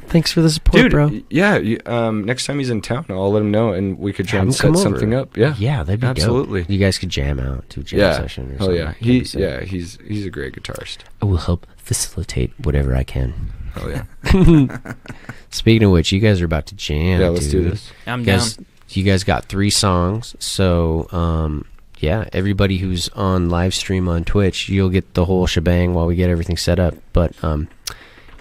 Thanks for the support, bro. Yeah. Next time he's in town, I'll let him know, and we could try and set something up. Yeah. Yeah, that'd be absolutely dope. You guys could jam out, do a jam session or something. Oh yeah. He's a great guitarist. I will help facilitate whatever I can. Oh yeah. Speaking of which, you guys are about to jam. Yeah, let's do this. I'm down. You guys got 3 songs, so everybody who's on live stream on Twitch, you'll get the whole shebang while we get everything set up. But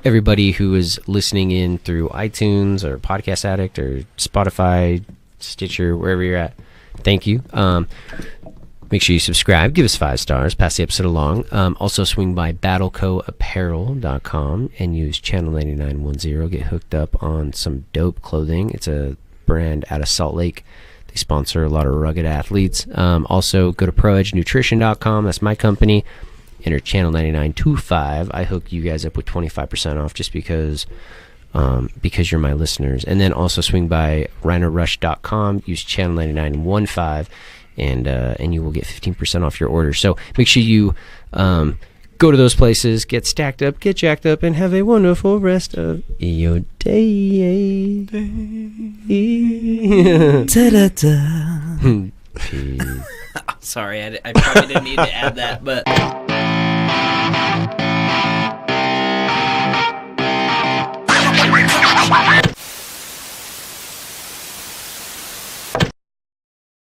everybody who is listening in through iTunes or Podcast Addict or Spotify, Stitcher, wherever you're at, thank you. Make sure you subscribe, give us 5 stars, pass the episode along. Also swing by battlecoapparel.com and use channel 9910. Get hooked up on some dope clothing. It's a brand out of Salt Lake. They sponsor a lot of rugged athletes. Also go to proedgenutrition.com. That's my company. Enter channel 9925. I hook you guys up with 25% off just because you're my listeners. And then also swing by rhinorush.com. Use channel 9915 and you will get 15% off your order. So make sure you go to those places, get stacked up, get jacked up, and have a wonderful rest of your day. Ta-da-da. Sorry, I probably didn't need to add that, but...